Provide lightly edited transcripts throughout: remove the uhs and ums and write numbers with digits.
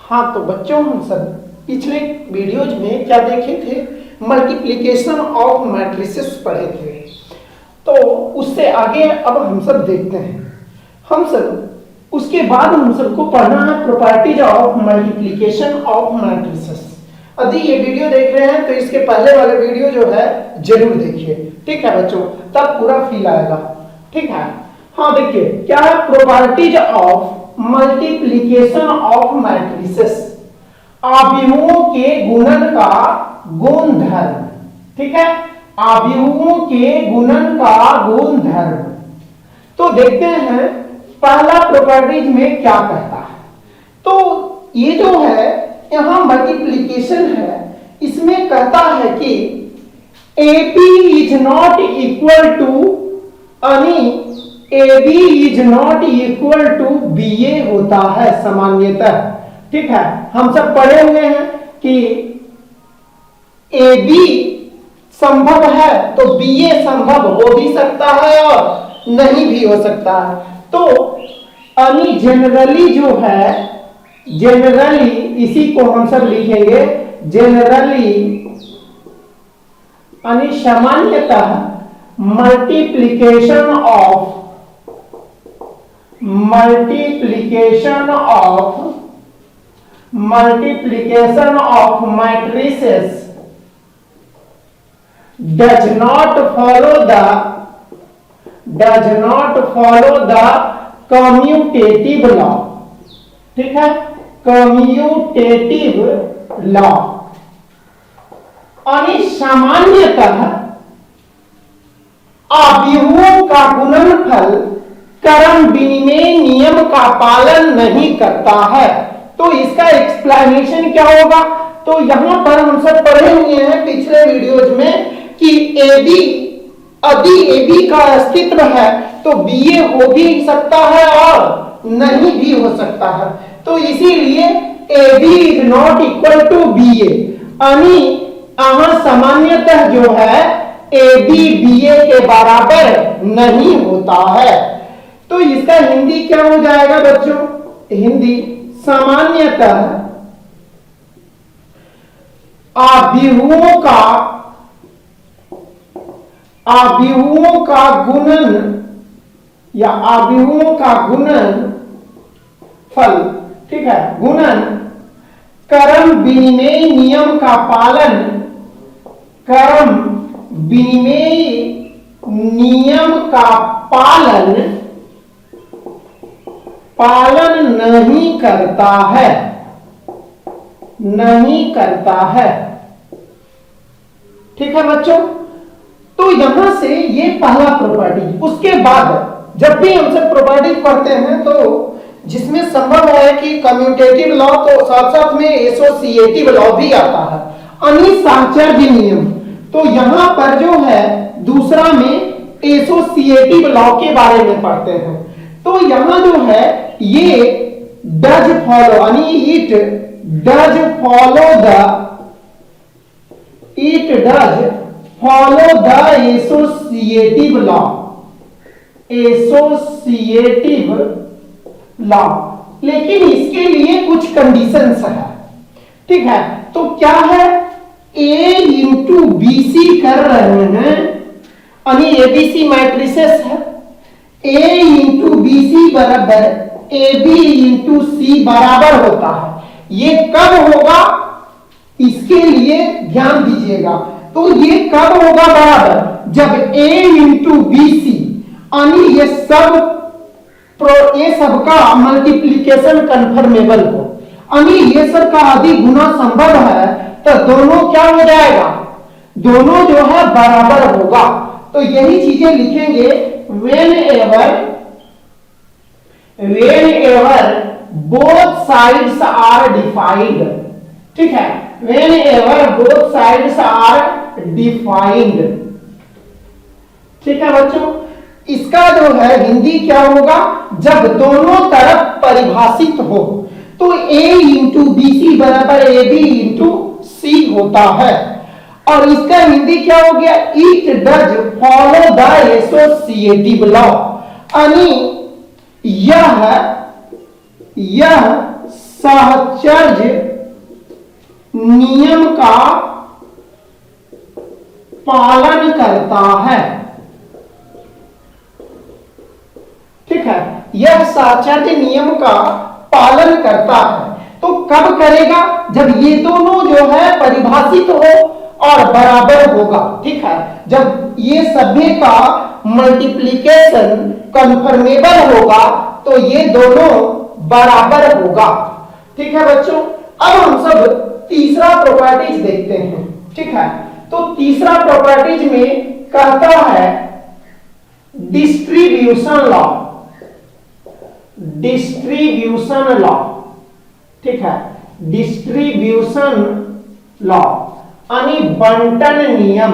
हाँ तो बच्चों, हम सब पिछले वीडियोज में क्या देखे थे, मल्टीप्लिकेशन ऑफ मैट्रिसेस पढ़े थे। तो उससे आगे अब हम सब देखते हैं, हम सब उसके बाद हम सबको पढ़ना है properties of multiplication of matrices. यदि ये वीडियो देख रहे हैं तो इसके पहले वाले वीडियो जो है जरूर देखिए, ठीक है बच्चों, तब पूरा फील आएगा, ठीक है। हाँ देखिए क्या है, properties of multiplication of matrices, आव्यूहों के गुणन का गुणधर्म, ठीक है, आव्यूहों के गुणन का गुणधर्म। तो देखते हैं पहला प्रॉपर्टीज में क्या कहता है। तो ये जो है यहां मल्टीप्लिकेशन है, इसमें कहता है कि AB is not equal to AB is not equal to BA होता है सामान्यतः, ठीक है। हम सब पढ़े हुए हैं कि AB संभव है तो BA संभव हो भी सकता है और नहीं भी हो सकता है। तो जनरली जो है, जनरली इसी को हम सब लिखेंगे जनरली, सामान्यतः multiplication of matrices does not follow the commutative law, ठीक है, commutative law। सामान्यतः आव्यूहों का गुणनफल क्रम विनिमय नियम का पालन नहीं करता है। तो इसका एक्सप्लेनेशन क्या होगा, तो यहां पर हम सब पढ़े हुए हैं पिछले वीडियोज में कि यदि AB का अस्तित्व है तो BA हो भी सकता है और नहीं भी हो सकता है। तो इसीलिए AB is not equal to BA, सामान्यतः जो है AB BA के बराबर नहीं होता है। तो इसका हिंदी क्या हो जाएगा बच्चों, हिंदी सामान्यतः आव्यूहों का गुणन या आव्यूहों का गुणन फल, ठीक है, गुणन क्रम विनिमय नियम का पालन, क्रम विनिमय नियम का पालन नहीं करता है, नहीं करता है, ठीक है बच्चों। तो यहां से ये पहला प्रॉपर्टी। उसके बाद जब भी हम सब प्रॉपर्टी पढ़ते हैं तो जिसमें संभव है कि कम्यूटेटिव लॉ, तो साथ साथ में एसोसिएटिव लॉ भी आता है, साहचर्य नियम। तो यहां पर जो है दूसरा में एसोसिएटिव लॉ के बारे में पढ़ते हैं। तो यहां जो है ये does follow, it does follow the associative law, लेकिन इसके लिए कुछ कंडीशंस है, ठीक है। तो क्या है, A इंटू BC कर रहे हैं, ABC मैट्रिसेस है, A इंटू BC बराबर AB इंटू C बराबर होता है। ये कब होगा इसके लिए ध्यान दीजिएगा। तो ये कब होगा बराबर, जब A इंटू BC, ये सबका मल्टीप्लिकेशन कन्फर्मेबल हो, ये सब का आदि गुना संभव है, तो दोनों क्या हो जाएगा, दोनों जो है बराबर होगा। तो यही चीजें लिखेंगे, whenever both sides are defined, ठीक है, whenever both sides are defined, ठीक है बच्चों। इसका जो है हिंदी क्या होगा, जब दोनों तरफ परिभाषित हो। तो A इंटू BC बराबर AB इंटू C होता है। और इसका हिंदी क्या हो गया, it does follow the associative law, यह सहचर्य नियम का पालन करता है। ठीक है, यह सहचर्य नियम का पालन करता है। तो कब करेगा? जब ये दोनों जो है परिभाषित हो और बराबर होगा। ठीक है, जब ये सभी का मल्टीप्लिकेशन कन्फर्मेबल होगा तो ये दोनों बराबर होगा। ठीक है बच्चों, अब हम सब तीसरा प्रॉपर्टीज देखते हैं। ठीक है, तो तीसरा प्रॉपर्टीज में कहता है डिस्ट्रीब्यूशन लॉ। डिस्ट्रीब्यूशन लॉ, ठीक है, डिस्ट्रीब्यूशन लॉ यानी बंटन नियम।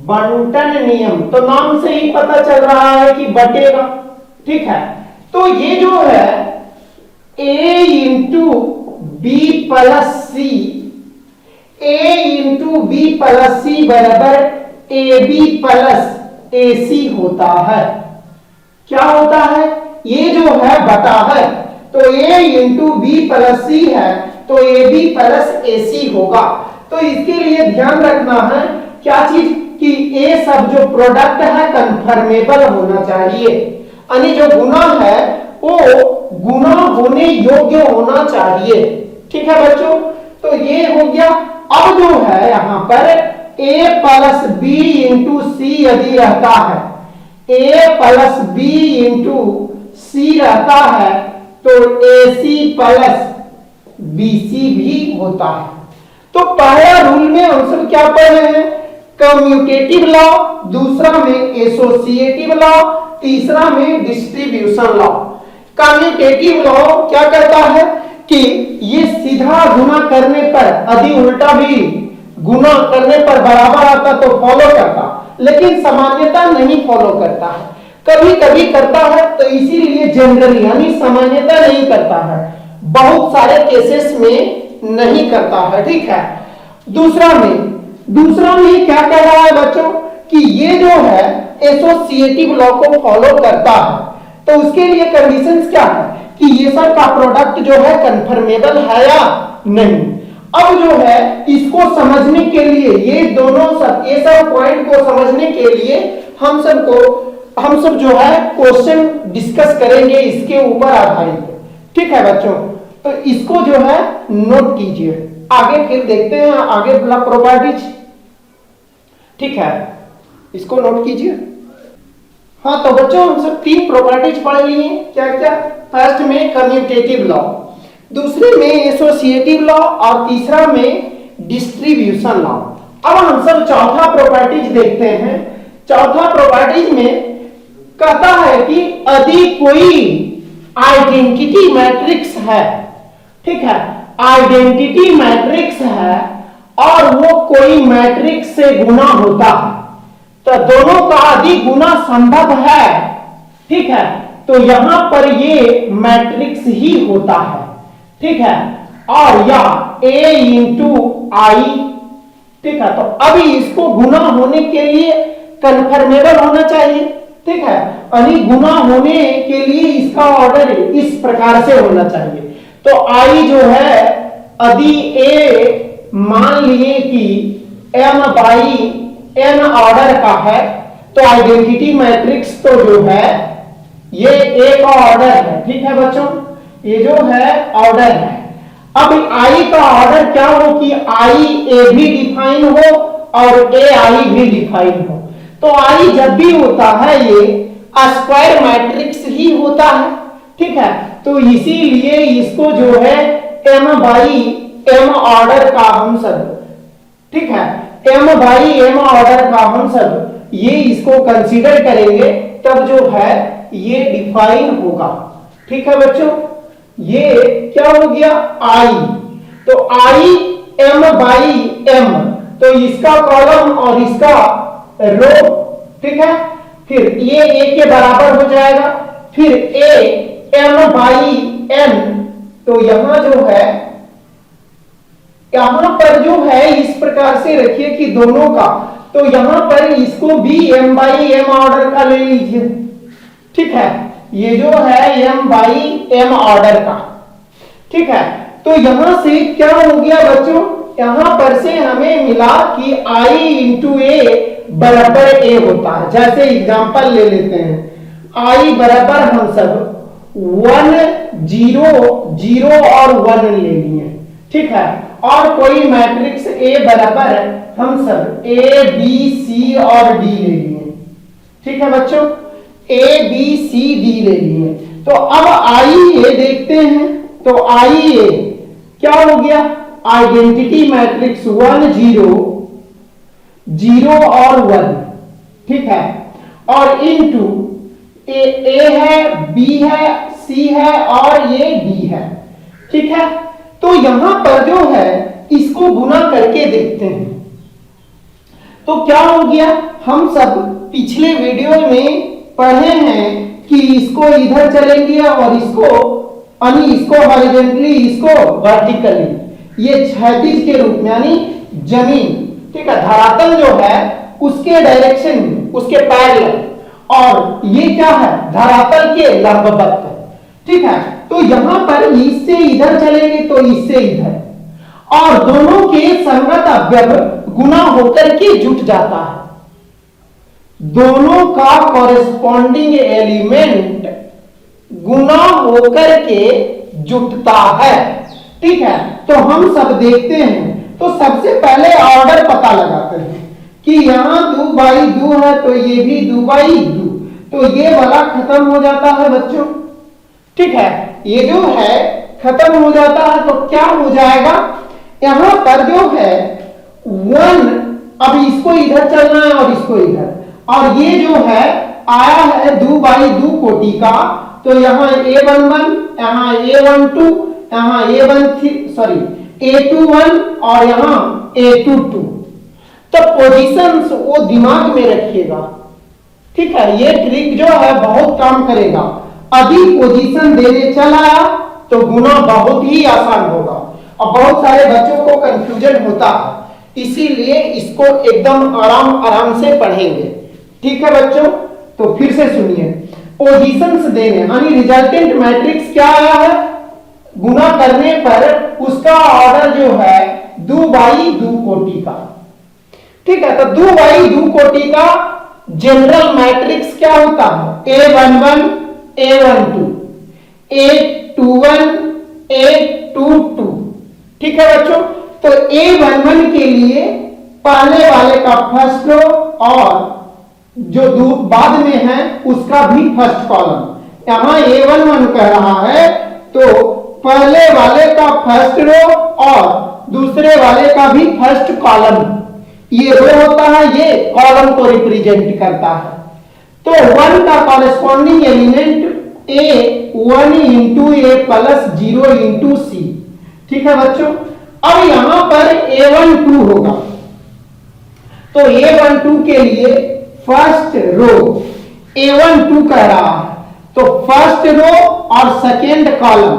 बंटन नियम तो नाम से ही पता चल रहा है कि बटेगा। ठीक है, तो ये जो है a into B plus C, a into B plus C बराबर ए बी प्लस ए सी होता है। क्या होता है? ये जो है बटा है, तो a इंटू बी प्लस सी है तो ए बी प्लस ए सी होगा। तो इसके लिए ध्यान रखना है क्या चीज कि ये सब जो प्रोडक्ट है कन्फर्मेबल होना चाहिए, यानी जो गुना है वो गुना होने योग्य होना चाहिए। ठीक है बच्चों, तो ये हो गया। अब जो है यहां पर a प्लस बी इंटू सी यदि रहता है, a प्लस बी इंटू सी रहता है तो ए सी प्लस बी सी भी होता है। तो पहला रूल में हम सब क्या पढ़ रहे हैं? कम्यूटेटिव लॉ, दूसरा में एसोसिएटिव लॉ, तीसरा में डिस्ट्रीब्यूशन लॉ। कम्यूटेटिव लॉ क्या कहता है कि ये सीधा गुना करने पर यदि उल्टा भी गुना करने पर बराबर आता तो फॉलो करता, लेकिन सामान्यता नहीं फॉलो करता है। कभी कभी करता है, तो इसीलिए जनरली यानी सामान्यता नहीं करता है, बहुत सारे केसेस में नहीं करता है। ठीक है, दूसरा में क्या कह रहा है बच्चों कि ये जो है एसोसिएटिव लॉ को फॉलो करता है। तो उसके लिए कंडीशंस क्या है कि ये सब का प्रोडक्ट जो है कन्फर्मेबल है या नहीं। अब जो है इसको समझने के लिए ये सब पॉइंट को समझने के लिए हम सब जो है क्वेश्चन डिस्कस करेंगे इसके ऊपर आधारित। ठीक है बच्चों, तो इसको जो है नोट कीजिए। आगे फिर देखते हैं आगे वाला प्रॉपर्टीज। ठीक है, इसको नोट कीजिए। हाँ तो बच्चों हम सब तीन प्रॉपर्टीज पढ़ लिए। क्या क्या? फर्स्ट में कम्यूटेटिव लॉ, दूसरे में एसोसिएटिव लॉ और तीसरा में डिस्ट्रीब्यूशन लॉ। अब हम सब चौथा प्रॉपर्टीज देखते हैं। चौथा प्रॉपर्टीज में कहता है कि यदि कोई आइडेंटिटी मैट्रिक्स है, ठीक है, आइडेंटिटी मैट्रिक्स है और वो कोई मैट्रिक्स से गुना होता है, तो दोनों का यदि गुना संभव है, ठीक है, तो यहां पर ये मैट्रिक्स ही होता है। ठीक है, और या a इंटू आई। ठीक है, तो अभी इसको गुना होने के लिए कन्फर्मेबल होना चाहिए। ठीक है, यानी गुना होने के लिए इसका ऑर्डर इस प्रकार से होना चाहिए। तो आई जो है यदि ए मान लिए कि m बाई n ऑर्डर का है, तो आइडेंटिटी मैट्रिक्स तो जो है ये ए का ऑर्डर है। ठीक है बच्चों, ये जो है ऑर्डर है। अब आई का ऑर्डर क्या हो कि आई ए भी डिफाइन हो और ए आई भी डिफाइन हो। तो आई जब भी होता है ये स्क्वायर मैट्रिक्स ही होता है। ठीक है, तो इसीलिए इसको जो है m बाई m ऑर्डर का हम सब, ठीक है, m बाई m ऑर्डर का हम सब ये इसको कंसीडर करेंगे, तब जो है ये डिफाइन होगा। ठीक है बच्चों, ये क्या हो गया I, तो I m बाई m, तो इसका कॉलम और इसका रो। ठीक है, फिर ये a के बराबर हो जाएगा, फिर a m बाई n, तो यहां जो है यहां पर जो है इस प्रकार से रखिए कि दोनों का, तो यहां पर इसको भी m बाई m ऑर्डर का ले लीजिए। ठीक है, ये जो है m बाई m ऑर्डर का। ठीक है। तो यहां से क्या हो गया बच्चों, यहां पर से हमें मिला कि I इंटू ए बराबर ए होता है। जैसे एग्जांपल ले लेते हैं, I बराबर हम सब 1 0 0 और 1 ले लिए, ठीक है। और कोई मैट्रिक्स ए बराबर हम सब ए बी सी और डी ले लिए, ठीक है बच्चों, ए बी सी डी ले लिए। तो अब आइए देखते हैं, तो आइए क्या हो गया, आइडेंटिटी मैट्रिक्स 1 0 0 और 1, ठीक है, और इनटू ए है, बी है, सी है और ये डी है, ठीक है। तो यहां पर जो है इसको गुना करके देखते हैं, तो क्या हो गया, हम सब पिछले वीडियो में पढ़े हैं कि इसको इधर चलेंगे और इसको हॉरिजॉन्टली, इसको वर्टिकली, ये क्षैतिज के रूप में यानी जमीन, ठीक है, धरातल जो है उसके डायरेक्शन में, उसके पैरेलल, और ये क्या है, धरातल के लंबवत, ठीक है। तो यहां पर इससे इधर चलेंगे तो इससे इधर, और दोनों के संगत अवयव गुना होकर के जुट जाता है, दोनों का कॉरेस्पॉन्डिंग एलिमेंट गुना होकर के जुटता है, ठीक है। तो हम सब देखते हैं, तो सबसे पहले ऑर्डर पता लगाते हैं कि यहां 2/2 है तो ये भी 2/2, तो ये वाला खत्म हो जाता है बच्चों, ठीक है, ये जो है खत्म हो जाता है। तो क्या हो जाएगा, यहां पर जो है 1, अब इसको इधर चलना है और इसको इधर, और ये जो है आया है 2/2 कोटि का, तो यहाँ A11, यहाँ A12, यहाँ A21 और यहाँ A22। तो पोजीशंस वो दिमाग में रखिएगा, ठीक है, ये ट्रिक जो है बहुत काम करेगा। अधिक पोजीशन देने चला तो गुना बहुत ही आसान होगा, और बहुत सारे बच्चों को कंफ्यूजन होता है, इसीलिए इसको एकदम आराम से पढ़ेंगे, ठीक है बच्चों। तो फिर से सुनिए, पोजीशंस देने यानी रिजल्टेंट मैट्रिक्स क्या आया है, गुना करने पर उसका ऑर्डर जो है 2/2 कोटि का, ठीक है। तो 2/2 कोटि का जनरल मैट्रिक्स क्या होता है, A11 A12 A21 A22, ठीक है बच्चों। तो A11 के लिए पहले वाले का फर्स्ट रो और जो बाद में है उसका भी फर्स्ट कॉलम, यहां A11 कह रहा है तो पहले वाले का फर्स्ट रो और दूसरे वाले का भी फर्स्ट कॉलम, ये रो होता है, ये कॉलम को रिप्रेजेंट करता है। तो 1 का corresponding element A1 into A plus 0 into C, ठीक है बच्चों। अब यहां पर A12 होगा, तो A12 के लिए फर्स्ट रो A12 कह रहा है, तो फर्स्ट रो और second column,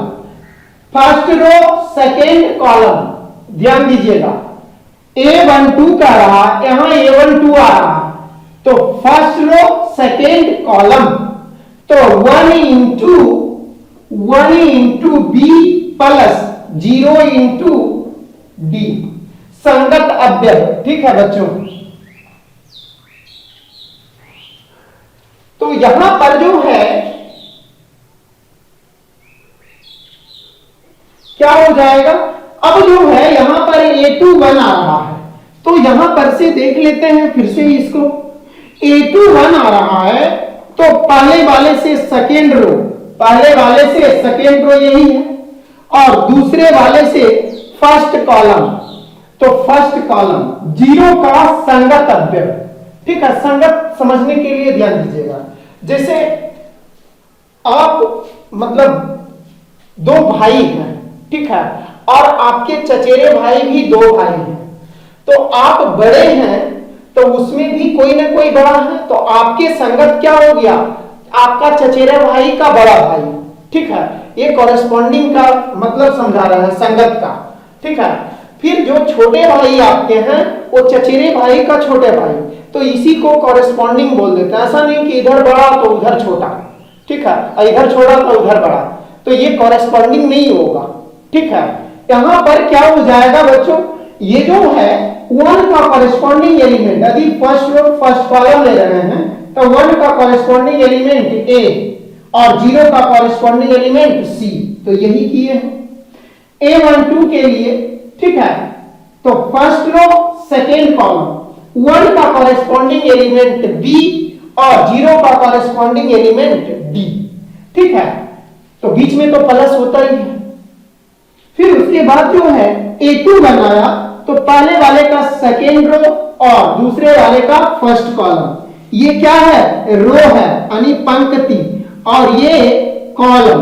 first row second column, ध्यान दीजिएगा, A12 कह रहा, यहां A12 आ रहा, तो फर्स्ट रो सेकेंड कॉलम, तो 1 into B plus 0 into D, संगत अवयव, ठीक है बच्चों। तो यहां पर जो है क्या हो जाएगा, अब जो है यहां पर A21 आ रहा है, तो यहां पर से देख लेते हैं फिर से इसको, A21 आ रहा है तो पहले वाले से सेकेंड रो, पहले वाले से सेकेंड रो यही है, और दूसरे वाले से फर्स्ट कॉलम, तो फर्स्ट कॉलम 0 का संगत अवयव, ठीक है। संगत समझने के लिए ध्यान दीजिएगा, जैसे आप मतलब 2 भाई हैं, ठीक है, और आपके चचेरे भाई भी 2 भाई हैं, तो आप बड़े हैं तो उसमें भी कोई ना कोई बड़ा है, तो आपके संगत क्या हो गया, आपका चचेरे भाई का बड़ा भाई, ठीक है। ये कॉरेस्पॉन्डिंग का मतलब समझा रहा है, संगत का, ठीक है। फिर जो छोटे भाई आपके हैं वो चचेरे भाई का छोटे भाई, तो इसी को कॉरेस्पॉन्डिंग बोल देते हैं। ऐसा नहीं कि इधर बड़ा तो उधर छोटा, ठीक है, इधर छोटा तो उधर बड़ा, तो ये कॉरेस्पॉन्डिंग नहीं होगा, ठीक है, यहां पर क्या हो जाएगा बच्चों, ये जो है 1 का कॉरेस्पॉन्डिंग एलिमेंट, यदि फर्स्ट रो फर्स्ट कॉलम ले रहे हैं तो 1 का कॉरेस्पॉन्डिंग एलिमेंट ए और 0 का कॉरेस्पॉन्डिंग एलिमेंट सी, तो यही किए हैं A12 के लिए। ठीक है, तो फर्स्ट रो सेकेंड कॉलम 1 का कॉरेस्पॉन्डिंग एलिमेंट बी और 0 का कॉरेस्पॉन्डिंग एलिमेंट डी। ठीक है, तो बीच में तो प्लस होता ही है। फिर उसके बाद जो है A2 बनाया, तो पहले वाले का सेकेंड रो और दूसरे वाले का फर्स्ट कॉलम, ये क्या है, रो है यानी पंक्ति, और ये कॉलम।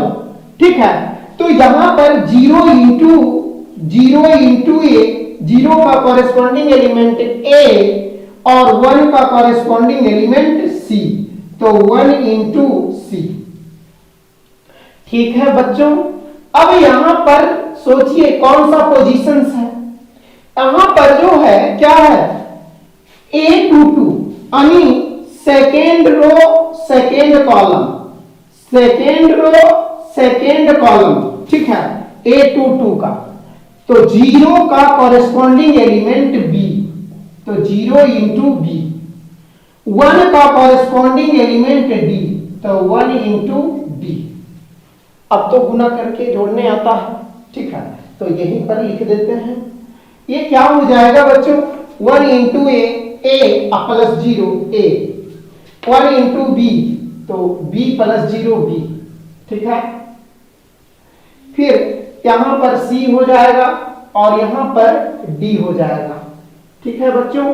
ठीक है, तो यहां पर 0 इंटू ए, 0 का कॉरेस्पॉन्डिंग एलिमेंट ए और 1 का कॉरेस्पॉन्डिंग एलिमेंट सी, तो 1 इंटू सी। ठीक है बच्चों, अब यहां पर सोचिए कौन सा पोजीशंस है। यहां पर जो है क्या है, A22 यानी second row second column, second row second column. ठीक है, A22 का, तो 0 का कॉरेस्पॉन्डिंग एलिमेंट बी, तो 0 इंटू बी, 1 का कॉरेस्पॉन्डिंग एलिमेंट डी, तो 1 इंटू डी। अब तो गुना करके जोड़ने आता है। ठीक है, तो यहीं पर लिख देते हैं। ये क्या हो जाएगा बच्चों, 1 इंटू ए प्लस 0 ए, 1 इंटू बी, तो बी प्लस 0 बी। ठीक है, फिर यहां पर सी हो जाएगा और यहां पर डी हो जाएगा। ठीक है बच्चों,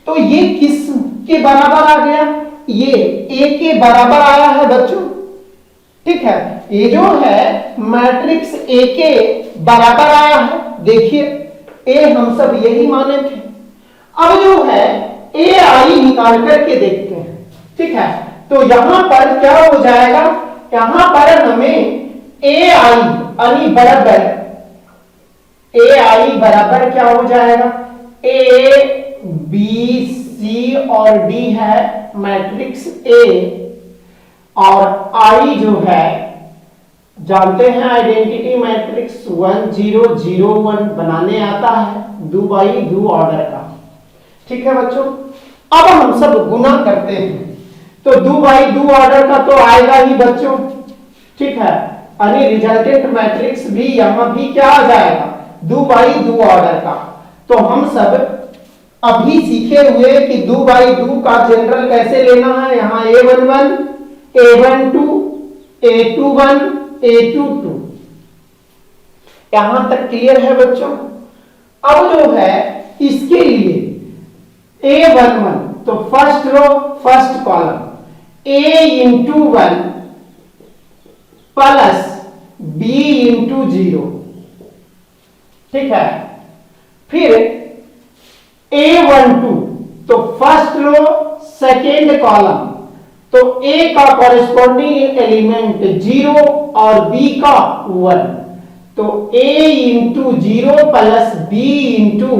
तो ये किस के बराबर आ गया, ये ए के बराबर आया है बच्चों। ठीक है, ये जो है मैट्रिक्स ए के बराबर आया है। देखिए ए हम सब यही माने थे। अब जो है ए आई निकाल करके देखते हैं। ठीक है, तो यहां पर क्या हो जाएगा, यहां पर हमें ए आई यानी बराबर, ए आई बराबर क्या हो जाएगा, ए बी सी और डी है मैट्रिक्स ए, और आई जो है जानते हैं आइडेंटिटी मैट्रिक्स 1 0 0 1 बनाने आता है, 2 बाई 2 ऑर्डर का। ठीक है बच्चों, अब हम सब गुना करते हैं, तो 2 बाई 2 ऑर्डर का तो आएगा ही बच्चों। ठीक है, यानी रिजल्टेंट मैट्रिक्स भी यहां भी क्या आ जाएगा, 2 बाई 2 ऑर्डर का। तो हम सब अभी सीखे हुए कि 2 बाई 2 का जनरल कैसे लेना है। यहां A11 A12 A21 A22, यहां तक क्लियर है बच्चों। अब जो है इसके लिए A11, तो first row first column A into 1 plus B into 0। ठीक है, फिर A12, तो फर्स्ट रो सेकेंड कॉलम, तो A का कॉरेस्पॉन्डिंग एलिमेंट 0 और B का 1, तो A into 0 plus B into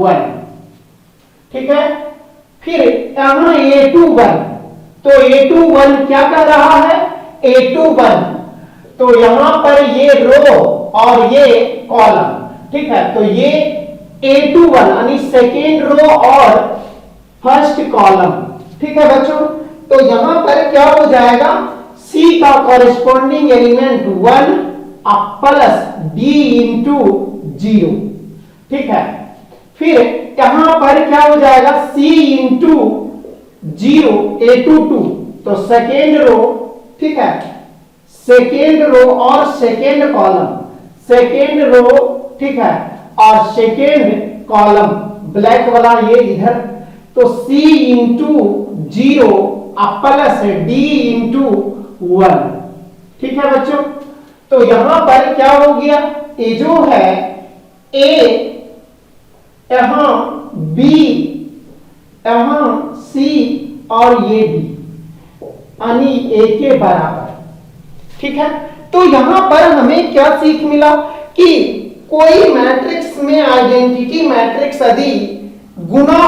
1। ठीक है, फिर यहां A21, तो A21 क्या कर रहा है, A21, तो यहां पर ये रो और ये कॉलम। ठीक है, तो ये A21 यानी सेकेंड रो और फर्स्ट कॉलम। ठीक है बच्चों, तो यहां पर क्या हो जाएगा, C का corresponding element 1 plus B into 0। ठीक है, फिर यहां पर क्या हो जाएगा, C इंटू 0 A22, तो सेकेंड रो। ठीक है, सेकेंड रो और सेकेंड कॉलम, सेकेंड रो। ठीक है, और सेकेंड कॉलम ब्लैक वाला ये इधर, तो C into 0 plus D into 1। ठीक है बच्चों, तो यहां पर क्या हो गया, ये जो है A, यहां B, यहां C और ये D यानी A के बराबर। ठीक है, तो यहां पर हमें क्या सीख मिला कि कोई मैट्रिक्स में आइडेंटिटी मैट्रिक्स यदि गुना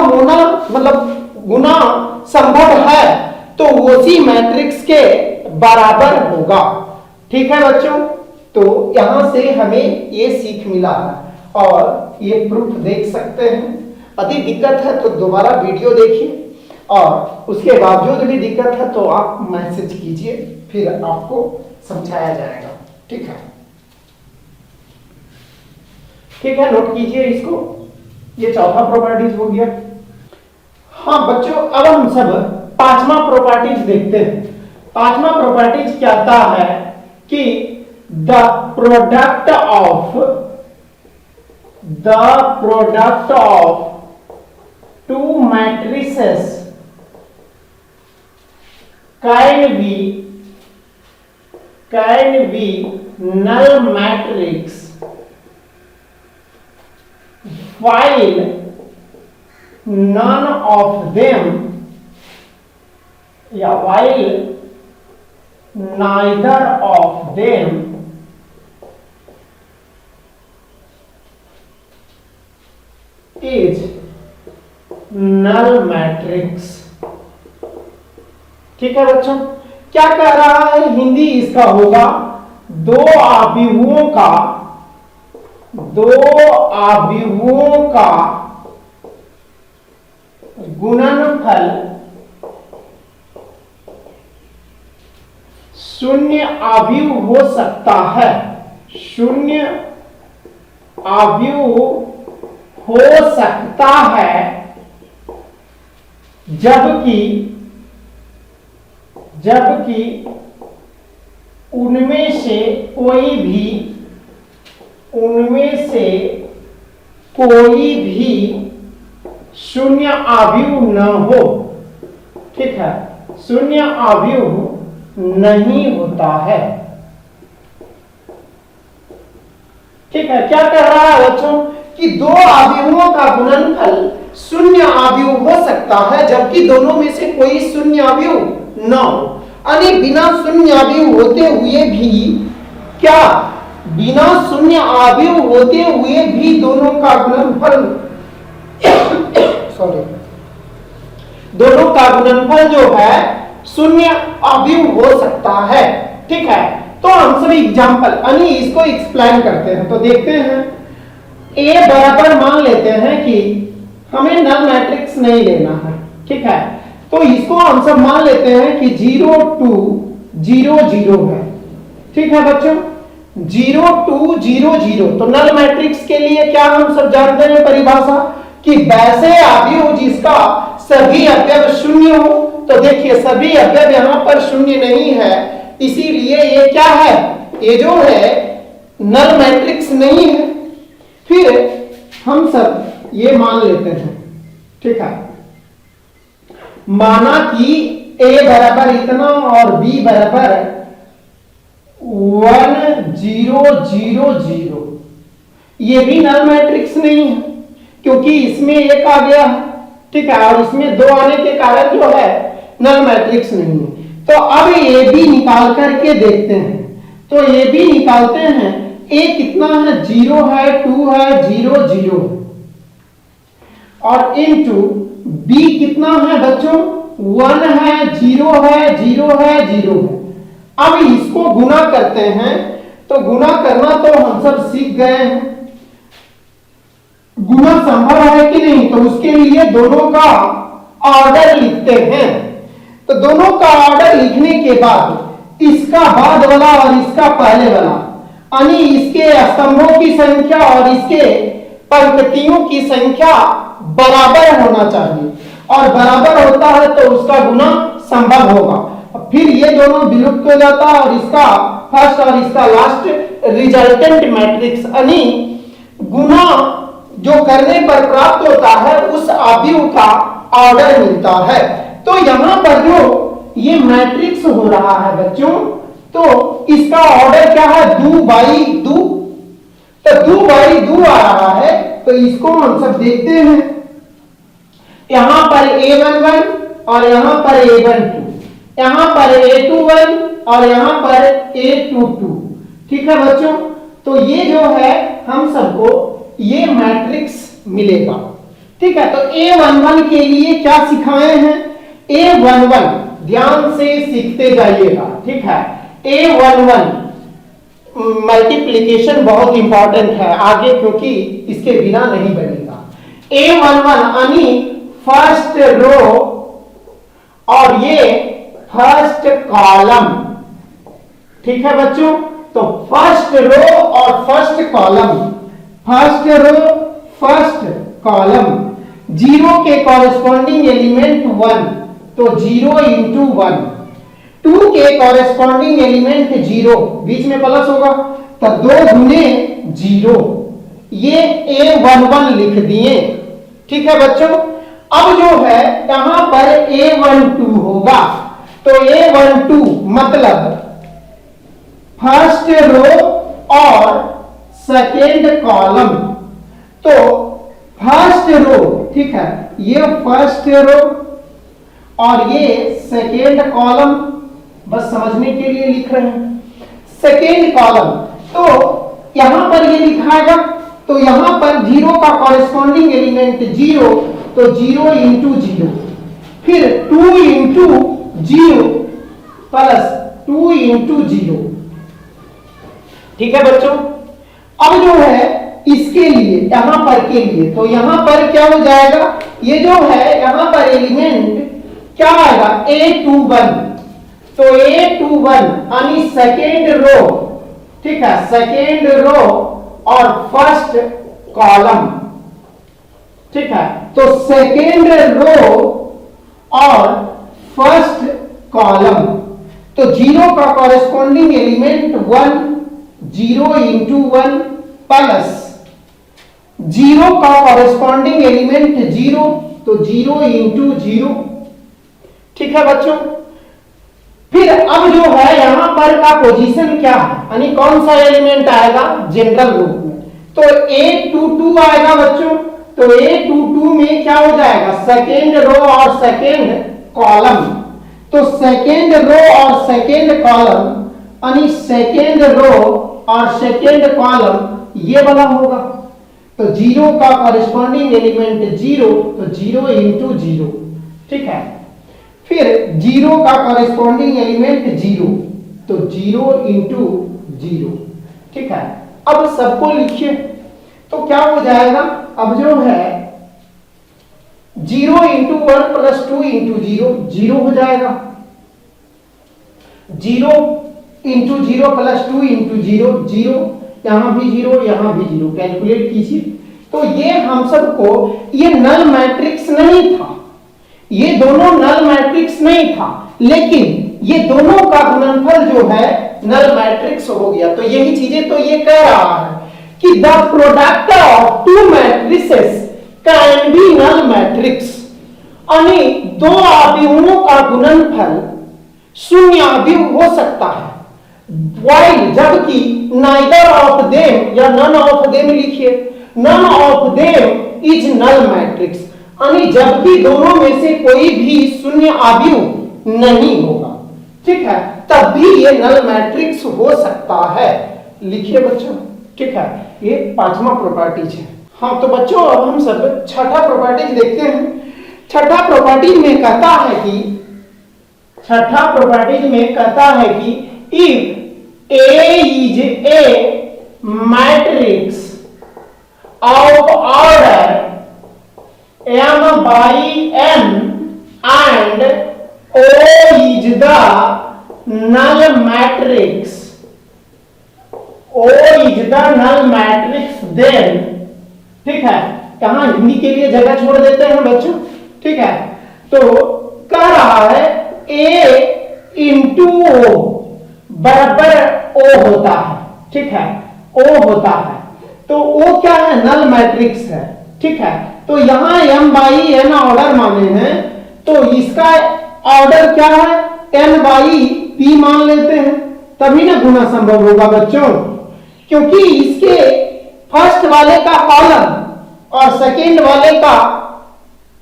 होना मतलब गुना संभव है तो उसी मैट्रिक्स के बराबर होगा। ठीक है बच्चों, तो यहां से हमें ये सीख मिला है और ये प्रूफ देख सकते हैं। अधिक दिक्कत है तो दोबारा वीडियो देखिए और उसके बावजूद भी दिक्कत है तो आप मैसेज कीजिए, फिर आपको समझाया जाएगा। ठीक है, ठीक है, नोट कीजिए इसको। ये चौथा प्रॉपर्टीज हो गया। हाँ बच्चों, अब हम सब पांचवा प्रॉपर्टीज देखते हैं। पांचवा प्रॉपर्टीज कहता है कि the product of two matrices can be null matrix while none of them while neither of them is null matrix। ठीक है बच्चों, क्या कह रहा है? हिंदी इसका होगा दो आव्यूहों का गुणनफल शून्य आव्यूह हो सकता है। शून्य आव्यूह हो सकता है जबकि उनमें से कोई भी शून्य आव्यूह न हो। ठीक है, शून्य आव्यूह नहीं होता है। ठीक है, क्या कह रहा है बच्चों कि दो आव्यूहों का गुणनफल शून्य आव्यूह हो सकता है जबकि दोनों में से कोई शून्य आव्यूह न हो। यानी बिना शून्य आव्यूह होते हुए भी क्या बिना शून्य आव्यूह होते हुए भी दोनों का गुणनफल दोनों का गुणनफल जो है शून्य आव्यूह हो सकता है। ठीक है, तो हम सब एग्जांपल यानी इसको एक्सप्लेन करते हैं। तो देखते हैं, ए बराबर मान लेते हैं कि हमें नल मैट्रिक्स नहीं लेना है। ठीक है, तो इसको हम सब मान लेते हैं कि 0 2 0 0 है। ठीक है बच्चों, 0 2 0 0। तो नल मैट्रिक्स के लिए क्या हम सब जानते हैं परिभाषा कि वैसे आव्यूह जिसका सभी अवयव शून्य हो। तो देखिए सभी अवयव यहां पर शून्य नहीं है, इसीलिए ये क्या है? ये जो है नल मैट्रिक्स नहीं है। फिर हम सब ये मान लेते हैं। ठीक है, माना कि a बराबर इतना और b बराबर 1 0 0 0। ये भी नल मैट्रिक्स नहीं है क्योंकि इसमें एक आ गया है। ठीक है, और इसमें दो आने के कारण जो है नल मैट्रिक्स नहीं है। तो अब ये भी निकाल करके देखते हैं। तो ये भी निकालते हैं, a कितना है? 0 है, 2 है, 0 0 और इनटू b कितना है बच्चों? 1 है, 0 है, 0 है, 0 है। अब इसको गुना करते हैं। तो गुना करना तो हम सब सीख गए हैं। गुना संभव है कि नहीं? तो उसके लिए दोनों का ऑर्डर लिखते हैं। तो दोनों का ऑर्डर लिखने के बाद इसका बाद वाला और इसका पहले वाला यानी इसके स्तंभों की संख्या और इसके पंक्तियों की संख्या बराबर होना चाहिए और बराबर होता है तो उसका गुना संभव होगा। फिर ये दोनों विलुप्त हो जाता है और इसका फर्स्ट और इसका लास्ट रिजल्टेंट मैट्रिक्स यानी गुना जो करने पर प्राप्त होता है उस आव्यूह का ऑर्डर मिलता है। तो यहां पर जो ये मैट्रिक्स हो रहा है बच्चों, तो इसका ऑर्डर क्या है? 2 बाई 2। तो 2 बाई 2 आ रहा है। तो इसको हम सब देखते हैं, यहां पर A11 और यहां पर A12, यहां पर A21 और यहां पर A22। ठीक है बच्चों, तो ये जो है हम सबको ये मैट्रिक्स मिलेगा। ठीक है, तो A11 के लिए क्या सिखाए हैं? A11 ध्यान से सीखते जाइएगा। ठीक है, A11 मल्टीप्लिकेशन बहुत इंपॉर्टेंट है आगे, क्योंकि इसके बिना नहीं बनेगा। A11 यानी फर्स्ट रो और ये फर्स्ट कॉलम, ठीक है बच्चों। तो फर्स्ट रो और first column, first row first column, zero के कॉरेस्पॉन्डिंग एलिमेंट 1, तो 0 इंटू 1, 2 के कॉरेस्पॉन्डिंग एलिमेंट 0, बीच में प्लस होगा, तो 2 गुने 0, ये A11 लिख दिए, ठीक है बच्चों। अब जो है यहां पर A12 होगा, तो A12 मतलब फर्स्ट रो और सेकेंड कॉलम, तो फर्स्ट रो, ठीक है, ये फर्स्ट रो और ये सेकेंड कॉलम, बस समझने के लिए लिख रहे हैं। सेकेंड कॉलम, तो यहां पर ये लिखाएगा, तो यहां पर 0 का कॉरेस्पॉन्डिंग एलिमेंट 0, तो 0 इंटू 0, फिर 2 इंटू 0 प्लस 2 इंटू 0, ठीक है बच्चों। अब जो है इसके लिए, यहां पर के लिए, तो यहां पर क्या हो जाएगा, ये जो है यहां पर एलिमेंट क्या आएगा, A21, तो A21 यानी सेकेंड रो, ठीक है, सेकेंड रो और फर्स्ट कॉलम, ठीक है। तो सेकेंड रो और फर्स्ट कॉलम, तो 0 का कॉरेस्पॉन्डिंग एलिमेंट 1, 0 इंटू 1 प्लस 0 का कॉरेस्पॉन्डिंग एलिमेंट 0, तो 0 इंटू 0, ठीक है बच्चों। फिर अब जो है यहां पर का पोजीशन क्या है, यानी कौन सा एलिमेंट आएगा जनरल रूप में, तो A22 आएगा बच्चों। तो A22 में क्या हो जाएगा, सेकेंड रो और सेकेंड कॉलम, तो सेकेंड रो और सेकेंड कॉलम यानी सेकेंड रो और सेकेंड कॉलम ये वाला होगा, तो 0 का कॉरेस्पॉन्डिंग एलिमेंट 0, तो 0 इंटू 0, ठीक है। फिर 0 का कॉरेस्पॉन्डिंग एलिमेंट 0, तो 0 इंटू 0, ठीक है। अब सबको लिखिए, तो क्या हो जाएगा, अब जो है 0 इंटू 1 प्लस 2 इंटू 0, 0 हो जाएगा, 0 इंटू 0 प्लस 2 इंटू 0, 0, यहां भी 0, यहां भी 0, कैलकुलेट कीजिए। तो ये हम सबको, ये नल मैट्रिक्स नहीं था, ये दोनों नल मैट्रिक्स नहीं था, लेकिन ये दोनों का गुणनफल जो है नल मैट्रिक्स हो गया। तो यही चीजें तो ये कह रहा है कि the product of two matrices can be null matrix, यानी दो अवयवों का गुणनफल शून्य अवयव हो सकता है, while जबकि neither of them या none of them लिखिए, none of them is null matrix, यानी जबकि दोनों में से कोई भी शून्य अवयव नहीं होगा, ठीक है, तब भी ये नल मैट्रिक्स हो सकता है, लिखिए बच्चों, ठीक है। ये पांचवा प्रॉपर्टीज है। हाँ तो बच्चों अब हम सब छठा प्रॉपर्टीज देखते हैं। छठा प्रॉपर्टीज में कहता है कि, छठा प्रॉपर्टीज में कहता है कि if A is a matrix of order m by n and O is the null matrix, O is the null matrix, then, ठीक है, कहां हिंदी के लिए जगह छोड़ देते हैं बच्चों, ठीक है। तो कह रहा है A इंटू O बराबर O होता है, ठीक है, O होता है, तो O क्या है, नल मैट्रिक्स है, ठीक है। तो यहां m बाई n ऑर्डर माने हैं, तो इसका ऑर्डर क्या है, n बाई p मान लेते हैं, तभी ना गुना संभव होगा बच्चों, क्योंकि इसके फर्स्ट वाले का कॉलम और सेकेंड वाले का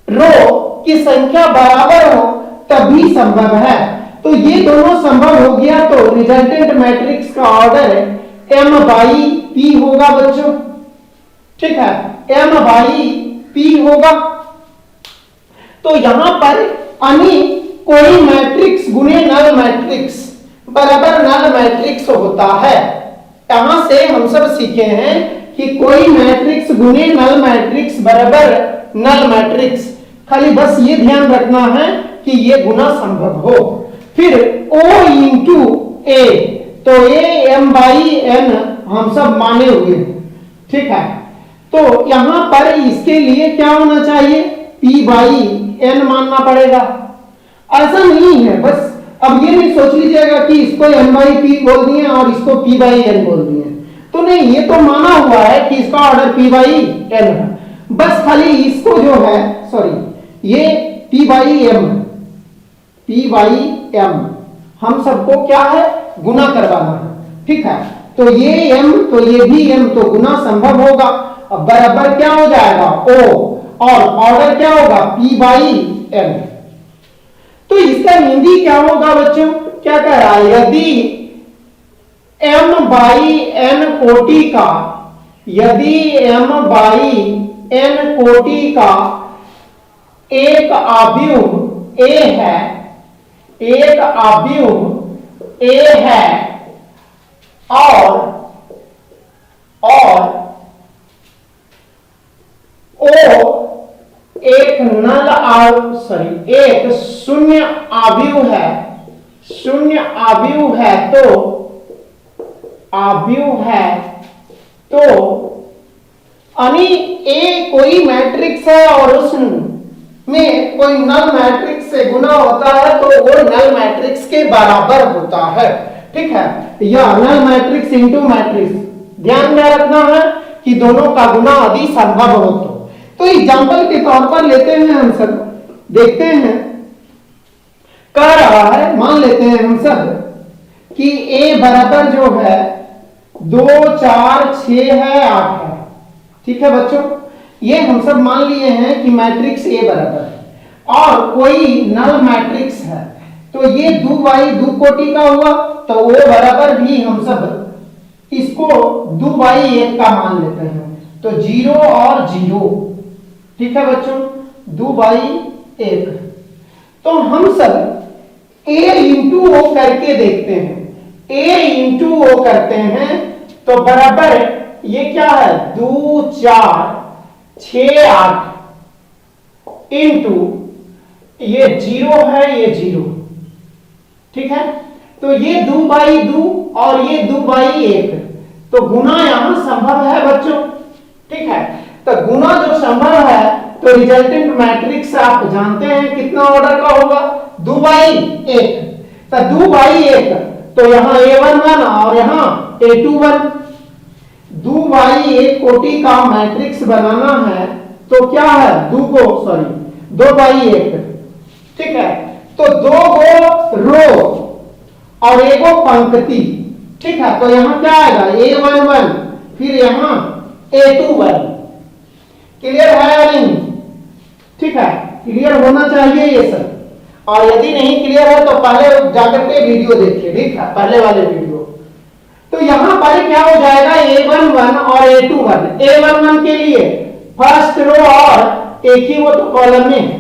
रो की संख्या बराबर हो तभी संभव है। तो ये दोनों संभव हो गया, तो रिजल्टेंट मैट्रिक्स का ऑर्डर m बाई p होगा बच्चों, ठीक है, m बाई p होगा। तो यहां पर यानी कोई मैट्रिक्स गुने नल मैट्रिक्स बराबर नल मैट्रिक्स होता है, यहां से हम सब सीखे हैं कि कोई मैट्रिक्स गुने नल मैट्रिक्स बराबर नल मैट्रिक्स। खाली बस ये ध्यान रखना है कि ये गुना संभव हो। फिर O इंटू ए, तो ए m बाई n हम सब माने हुए हैं, ठीक है। तो यहां पर इसके लिए क्या होना चाहिए, p बाई n मानना पड़ेगा। ऐसा नहीं है, बस अब ये नहीं सोच लीजिएगा कि इसको m बाई p बोल दिए और इसको p बाई n बोल दिए, तो नहीं, ये तो माना हुआ है कि इसका ऑर्डर p बाई n है। बस खाली इसको जो है, सॉरी, ये p बाई m हम सबको क्या है, गुना करवाना है, ठीक है। तो ये m, तो ये भी m, तो गुना संभव होगा। अब बराबर क्या हो जाएगा, o, और ऑर्डर क्या होगा, p बाई n। तो इसका हिंदी क्या होगा बच्चों, क्या कह रहा है, यदि m बाई n कोटि का, यदि m बाई n कोटि का एक अवयव a है, एक अवयव a है और o एक नल एक शून्य अवयव है, शून्य अवयव है, तो यानी ए कोई मैट्रिक्स है और उसमें कोई नल मैट्रिक्स से गुना होता है, तो वो नल मैट्रिक्स के बराबर होता है, ठीक है। या नल मैट्रिक्स इनटू मैट्रिक्स, ध्यान में रखना है कि दोनों का गुना यदि संभव हो तो एग्जांपल के तौर पर लेते हैं हम सब, देखते हैं। कह रहा है, मान लेते हैं हम सब कि a बराबर जो है 2 4 6 है 8 है, ठीक है बच्चों। ये हम सब मान लिए हैं कि मैट्रिक्स a बराबर है और कोई नल मैट्रिक्स है, तो ये 2 बाई 2 कोटि का हुआ, तो वो बराबर भी हम सब इसको 2 बाई 1 का मान लेते हैं, तो 0 और 0, ठीक है बच्चों, 2 बाई 1। तो हम सब a इंटू ओ करके देखते हैं, a इंटू ओ करते हैं, तो बराबर ये क्या है, 2 4 6 8 इंटू ये 0 है, ये 0, ठीक है। तो ये 2 बाई 2 और ये 2 बाई 1, तो गुना यहां संभव है बच्चों, ठीक है। तो गुना जो संभव है, तो रिजल्टेंट मैट्रिक्स आप जानते हैं कितना ऑर्डर का होगा, 2 बाई 1। तो 2 बाई 1, तो यहां a11 और यहां a21, 2 बाई 1 कोटि का मैट्रिक्स बनाना है, तो क्या है, 2 बाई 1, ठीक है। तो 2 गो रो और 1 गो पंक्ति, ठीक है। तो यहां क्या आएगा, a11, फिर यहां a21। क्लियर है या नहीं, ठीक है, क्लियर होना चाहिए ये सब। और यदि नहीं क्लियर है तो पहले जाकर के वीडियो देखिए, ठीक है, पहले वाले वीडियो। तो यहां पर क्या हो जाएगा, a11 और a21। a11 के लिए फर्स्ट रो और एक ही वो तो कॉलम में है,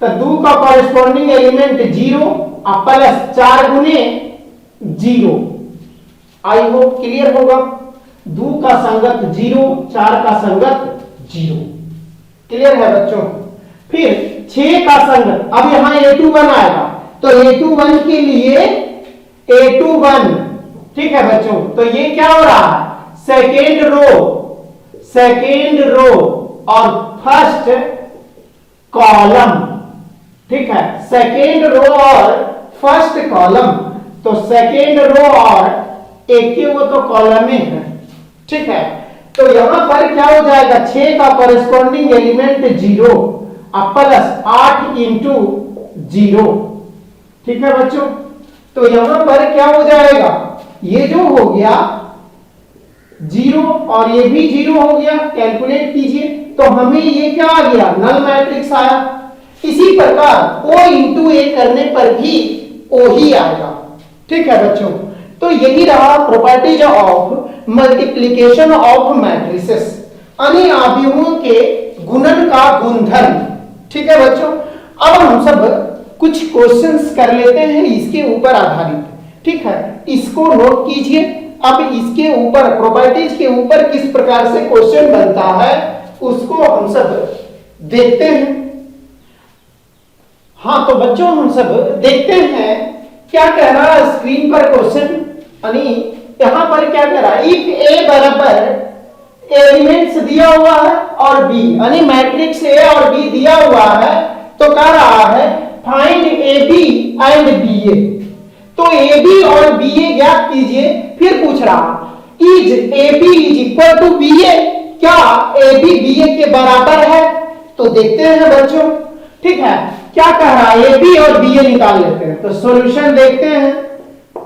तो 2 का कॉरेस्पॉन्डिंग एलिमेंट 0 और प्लस 4 गुने 0। आई होप क्लियर होगा। 2 का संगत 0, 4 का संगत 0। क्लियर है बच्चों। फिर 6 का संगत, अब यहां a21 आएगा, तो a21 के लिए a21, ठीक है बच्चों। तो ये क्या हो रहा है, सेकेंड रो और फर्स्ट कॉलम, ठीक है, सेकेंड रो और फर्स्ट कॉलम। तो सेकेंड रो और एक ही वो तो कॉलम में है, ठीक है। तो यहां पर क्या हो जाएगा, 6 का कॉरेस्पॉन्डिंग एलिमेंट 0 और प्लस 8 इंटू 0, ठीक है बच्चों। तो यहां पर क्या हो जाएगा, ये जो हो गया 0 और ये भी 0 हो गया, कैलकुलेट कीजिए, तो हमें ये क्या आ गया, नल मैट्रिक्स आया। इसी प्रकार O इंटू ए करने पर भी O ही आएगा, ठीक है बच्चों। तो यही रहा properties of multiplication of matrices, यानी अवयवों के गुणन का गुणधर्म, ठीक है बच्चों। अब हम सब कुछ क्वेश्चंस कर लेते हैं इसके ऊपर आधारित, ठीक है। इसको नोट कीजिए अब इसके ऊपर प्रॉपर्टीज के ऊपर किस प्रकार से क्वेश्चन बनता है उसको हम सब देखते हैं। हाँ तो बच्चों हम सब देखते हैं क्या कह रहा है स्क्रीन पर क्वेश्चन, यानी यहां पर क्या कह रहा है, इफ ए बराबर एलिमेंट्स दिया हुआ है और बी, यानी मैट्रिक्स ए और बी दिया हुआ है तो कह रहा है find A B and B A. तो ए बी और बी ए ज्ञात कीजिए। फिर पूछ रहा is A B is equal to B A, क्या ए बी बी ए के बराबर है। तो देखते हैं बच्चों, ठीक है, क्या कह रहा है ए बी और बी ए निकाल लेते हैं। तो सॉल्यूशन देखते हैं,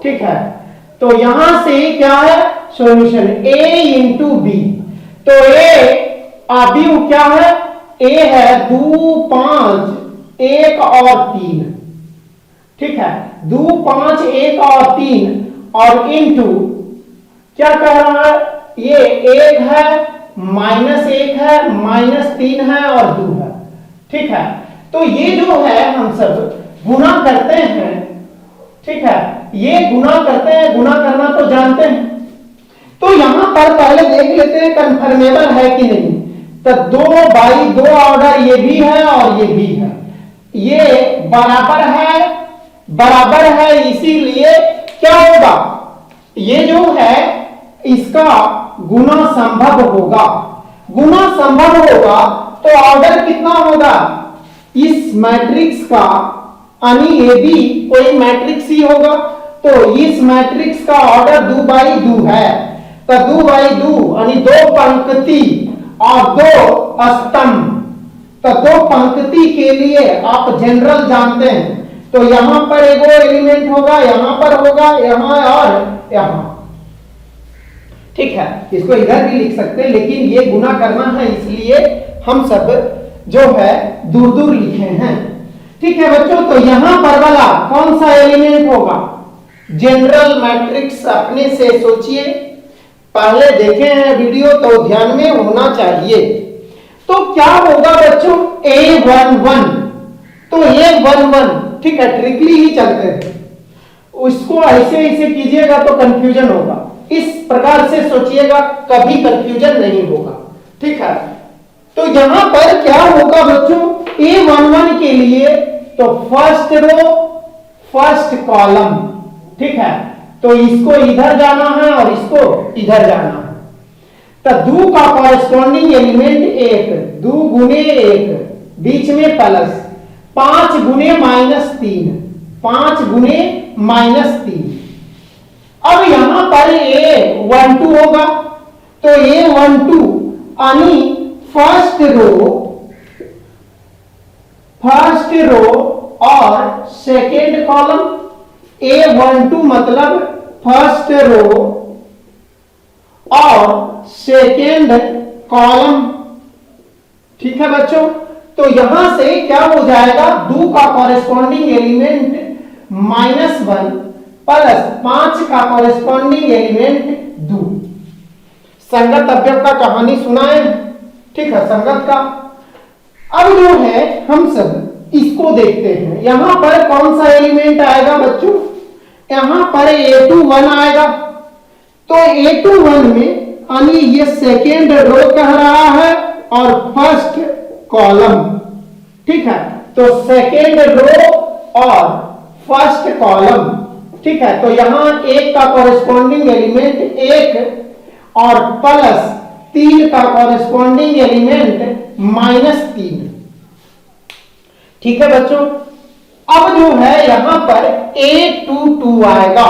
ठीक है। तो यहां से क्या है सॉल्यूशन a इंटू बी। तो a अभी क्या है, a है 2 5 1 और 3, ठीक है, 2 5 1 और 3 और इंटू क्या कह रहा है, ये 1 है -1 है -3 है और 2 है, ठीक है। तो ये जो है हम सब गुना करते हैं, ठीक है, ये गुना करते हैं, गुना करना तो जानते हैं। तो यहां पर पहले देख लेते हैं कंफर्मेबल है कि नहीं। तो 2 बाई 2 ऑर्डर ये भी है और ये भी है, ये बराबर है इसीलिए क्या होगा, ये जो है इसका गुना संभव होगा। गुना संभव होगा तो ऑर्डर कितना होगा, इस मैट्रिक्स का यानी ए बी कोई मैट्रिक्स ही होगा। तो इस मैट्रिक्स का ऑर्डर 2 बाई 2 है। तो 2 बाई 2 यानी 2 पंक्ति और 2 स्तंभ। तो 2 पंक्ति के लिए आप जनरल जानते हैं, तो यहां पर एगो एलिमेंट होगा, यहां पर होगा, यहां और यहां, ठीक है। इसको इधर भी लिख सकते हैं लेकिन ये गुना करना है इसलिए हम सब जो है दूर दूर लिखे हैं, ठीक है बच्चों। तो यहां पर वाला कौन सा एलिमेंट होगा, जनरल मैट्रिक्स अपने से सोचिए, पहले देखे हैं वीडियो तो ध्यान में होना चाहिए। तो क्या होगा बच्चों A11, तो A11, ठीक है, ट्रिकली ही चलते हैं, उसको ऐसे कीजिएगा तो कंफ्यूजन होगा, इस प्रकार से सोचिएगा कभी कंफ्यूजन नहीं होगा, ठीक है। तो यहां पर क्या होगा बच्चों A11 के लिए, तो फर्स्ट रो फर्स्ट कॉलम, ठीक है, तो इसको इधर जाना है और इसको इधर जाना है। तो 2 का कॉरेस्पॉन्डिंग एलिमेंट 1, 2 गुने 1 बीच में प्लस 5 गुने -3, 5 गुने -3। अब यहां पर A12 होगा, तो A12 यानी फर्स्ट रो और सेकेंड कॉलम। A12 मतलब फर्स्ट रो और सेकेंड कॉलम, ठीक है बच्चों। तो यहां से क्या हो जाएगा, 2 का कॉरेस्पॉन्डिंग एलिमेंट -1 प्लस 5 का कॉरेस्पॉन्डिंग एलिमेंट 2। संगत अवयव का कहानी सुनाए, ठीक है, संगत का। अब जो है हम सब इसको देखते हैं, यहां पर कौन सा एलिमेंट आएगा बच्चों, यहां पर A21 आएगा। तो A21 में यानी ये सेकेंड रो कह रहा है और फर्स्ट कॉलम, ठीक है। तो सेकेंड रो और फर्स्ट कॉलम, ठीक है। तो यहां 1 का कॉरेस्पॉन्डिंग एलिमेंट 1 और प्लस 3 का कॉरेस्पॉन्डिंग एलिमेंट -3, ठीक है बच्चों। अब जो है यहां पर A22 आएगा।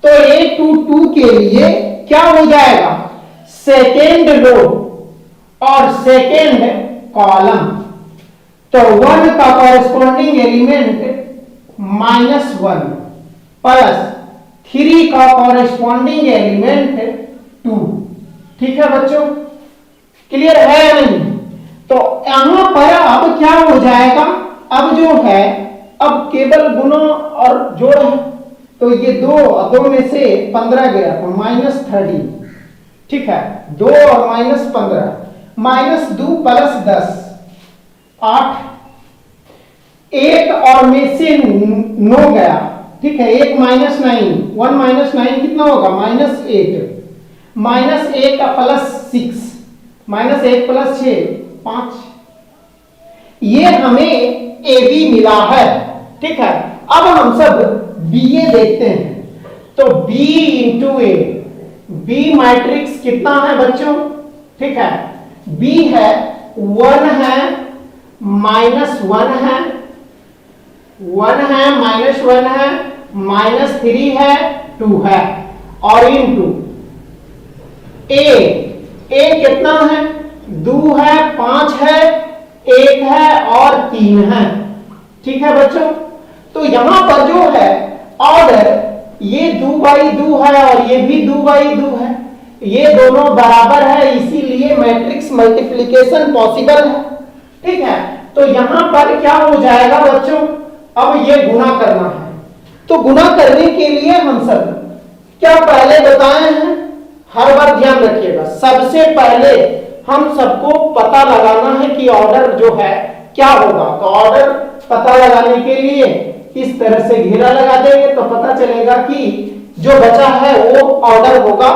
तो A22 के लिए क्या हो जाएगा, सेकेंड रो और सेकेंड कॉलम। तो 1 का कॉरेस्पॉन्डिंग एलिमेंट -1 प्लस 3 का कॉरेस्पॉन्डिंग एलिमेंट 2, ठीक है बच्चों, क्लियर है या नहीं। तो यहां पर अब क्या हो जाएगा, अब जो है अब केवल गुना और जोड़ है। तो ये 2 में से 15 गया तो -30, ठीक है, 2 और -15 -2 प्लस 10 8, 1 और में से 9 गया ठीक है, 1 माइनस 9, 1 माइनस 9 कितना होगा -8, -1 का +6, -1 + 6 5, ये हमें AB मिला है। ठीक है, अब हम सब BA देखते हैं। तो B into A, B matrix कितना है बच्चों? ठीक है, B है 1 है, -1 है, 1 है, -1 है, -3 है, 2 है, और इंटू A कितना है? 2 है, 5 है, 1 है और 3 है। ठीक है बच्चों, तो यहां पर जो है ऑर्डर ये 2/2 है और ये भी 2/2 है, ये दोनों बराबर है, इसीलिए मैट्रिक्स मल्टीप्लिकेशन पॉसिबल है। ठीक है, तो यहां पर क्या हो जाएगा बच्चों? अब ये गुना करना है, तो गुना करने के लिए हम सब क्या पहले बताए हैं, हर बार ध्यान रखिएगा, सबसे पहले हम सबको पता लगाना है कि ऑर्डर जो है क्या होगा। तो ऑर्डर पता लगाने के लिए इस तरह से घेरा लगा देंगे तो पता चलेगा कि जो बचा है वो ऑर्डर होगा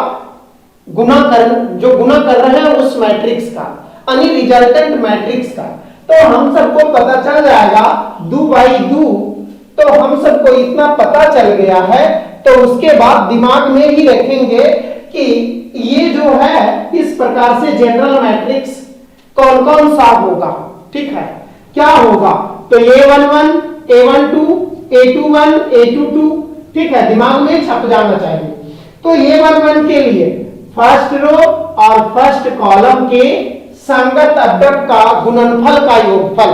जो गुना कर रहे हैं उस मैट्रिक्स का, यानी रिजल्टेंट मैट्रिक्स का। तो हम सबको पता चल जाएगा 2/2, तो हम सबको इतना पता चल गया है, तो उसके बाद दिमाग में ही रखेंगे कि ये जो है इस प्रकार से जनरल मैट्रिक्स कौन कौन सा होगा। ठीक है, क्या होगा? तो A11, A12, A21, A22, ठीक है, दिमाग में छप जाना चाहिए। तो A11 के लिए फर्स्ट रो और फर्स्ट कॉलम के संगत अवयव का गुणनफल का योगफल,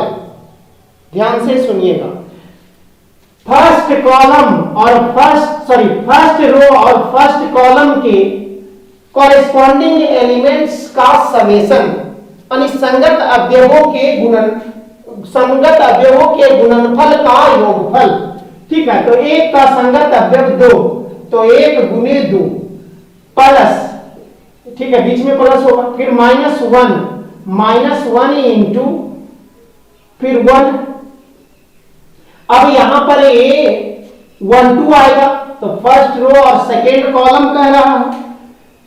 ध्यान से सुनिएगा, फर्स्ट रो और फर्स्ट कॉलम के कॉरेस्पॉन्डिंग एलिमेंट्स का समेशन, यानी संगत अवयवों के गुणनफल का योगफल। ठीक है, तो एक का संगत अवयव 2, तो 1 × 2 प्लस, ठीक है, बीच में प्लस होगा, फिर -1 इंटू फिर 1। अब यहां पर A12 आएगा, तो फर्स्ट रो और सेकेंड कॉलम कह रहा है,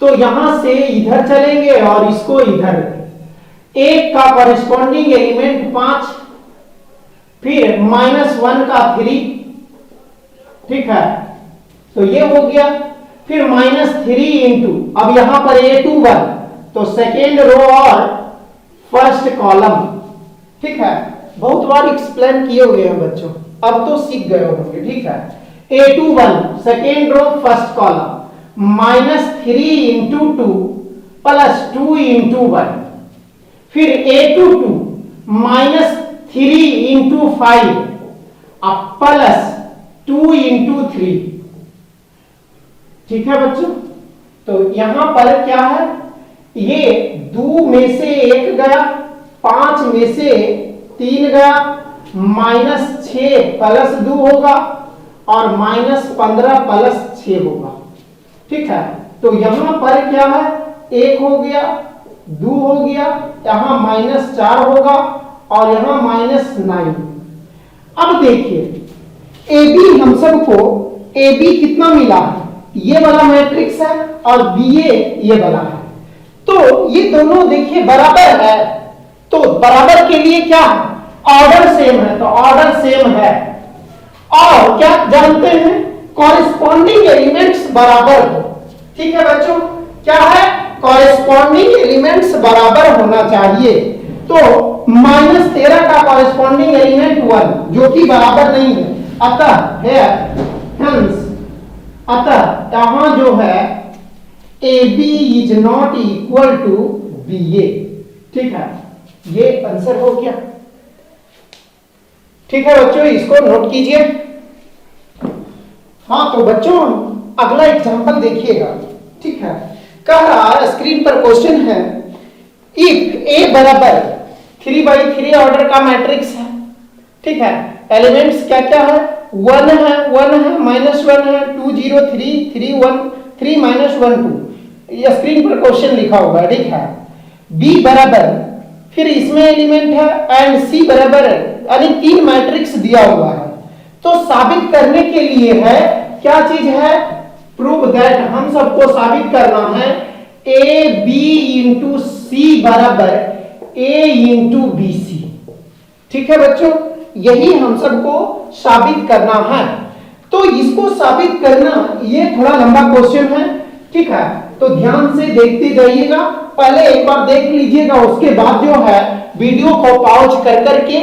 तो यहां से इधर चलेंगे और इसको इधर, 1 का कॉरेस्पॉन्डिंग एलिमेंट 5, फिर -1 का 3, ठीक है, तो ये हो गया, फिर -3 इंटू, अब यहां पर A21, तो सेकेंड रो और फर्स्ट कॉलम। ठीक है, बहुत बार एक्सप्लेन किए हुए हैं बच्चों, अब तो सीख गए होंगे। ठीक है, A21 second row first column, -3 into 2 plus 2 into 1, फिर A22 -3 इंटू 5 अब प्लस 2 इंटू 3। ठीक है बच्चों, तो यहां पर क्या है, ये 2 में से 1 गया, 5 में से 3 गया, -6 प्लस 2 होगा और -15 प्लस 6 होगा। ठीक है, तो यहां पर क्या है, 1 हो गया, 2 हो गया, यहां -4 होगा और यहां -9। अब देखिए AB, हम सबको AB कितना मिला है, ये वाला मैट्रिक्स है और BA ये वाला है, तो ये दोनों देखिए बराबर है, तो बराबर के लिए क्या है, ऑर्डर सेम है, तो ऑर्डर सेम है, और क्या जानते हैं, कॉरेस्पॉन्डिंग एलिमेंट्स बराबर हो। ठीक है बच्चों, क्या है, कॉरेस्पॉन्डिंग एलिमेंट्स बराबर होना चाहिए। तो -13 का कॉरेस्पॉन्डिंग एलिमेंट 1 जो कि बराबर नहीं है, अतः यहां जो है AB is not equal to BA। ठीक है, ये आंसर हो गया। ठीक है बच्चों, इसको नोट कीजिए। हाँ, तो बच्चों अगला एग्जांपल देखिएगा। ठीक है, कह रहा है, स्क्रीन पर क्वेश्चन है, इफ A बराबर 3/3 ऑर्डर का मैट्रिक्स है। ठीक है, एलिमेंट्स क्या क्या है, 1 है, -1 है, 2 0 3 3 1 3 -1 2, ये स्क्रीन पर क्वेश्चन लिखा होगा। ठीक है, B बराबर, फिर इसमें एलिमेंट है, एंड C बराबर, यानी 3 मैट्रिक्स दिया हुआ है, तो साबित करने के लिए है, क्या चीज है, प्रूव दैट, हम सबको साबित करना है ए बी इंटू सी बराबर ए इंटू बी सी। ठीक है बच्चों, यही हम सबको साबित करना है। तो इसको साबित करना ये थोड़ा लंबा क्वेश्चन है, ठीक है, तो ध्यान से देखते जाइएगा, पहले एक बार देख लीजिएगा, उसके बाद जो है वीडियो को पॉज कर करके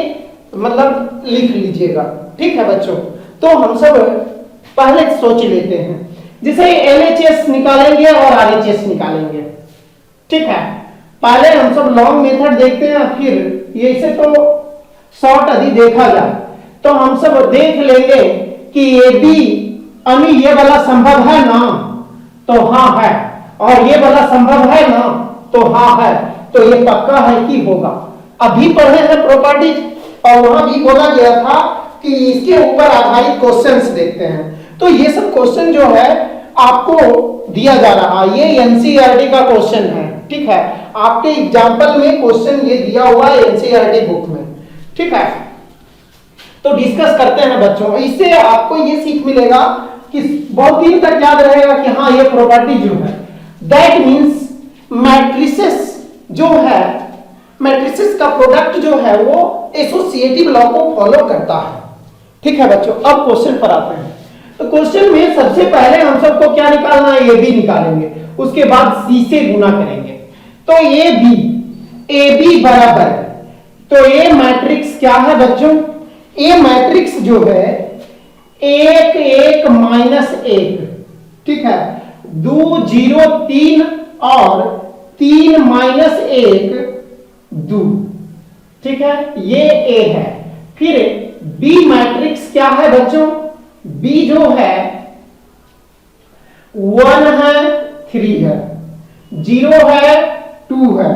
मतलब लिख लीजिएगा। ठीक है बच्चों, तो हम सब पहले सोच लेते हैं, जैसे LHS निकालेंगे और RHS निकालेंगे। ठीक है, पहले हम सब लॉन्ग मेथड देखते हैं, फिर ये से तो शॉर्ट यदि देखा जाए तो हम सब देख लेंगे कि AB यानी ये वाला संभव है ना, तो हाँ है, और ये वाला संभव है ना, तो हाँ है, तो ये पक्का है कि होगा। अभी पढ़े हैं प्रॉपर्टीज, और वहां भी बोला गया था कि इसके ऊपर आधारित क्वेश्चंस देखते हैं। तो ये सब क्वेश्चन जो है आपको दिया जा रहा है, ये NCERT का क्वेश्चन है। ठीक है, आपके एग्जाम्पल में क्वेश्चन ये दिया हुआ है NCERT बुक में। ठीक है, तो डिस्कस करते हैं बच्चों, इससे आपको ये सीख मिलेगा कि बहुत दिन तक याद रहेगा कि हाँ ये प्रॉपर्टी जो है, दैट मींस मैट्रिसेस जो है, मैट्रिसेस का प्रोडक्ट जो है वो एसोसिएटिव लॉ को फॉलो करता है। ठीक है बच्चों, अब क्वेश्चन पर आते हैं। तो क्वेश्चन में सबसे पहले हम सबको क्या निकालना है, AB निकालेंगे, उसके बाद C से गुना करेंगे। तो AB बराबर, तो A मैट्रिक्स क्या है बच्चों, A मैट्रिक्स जो है 1 1 माइनस 1, ठीक है, 2 0 3 और 3 माइनस 1 2। ठीक है, ये A है। फिर B मैट्रिक्स क्या है बच्चों, B जो है 1 है 3 है, 0 है 2 है,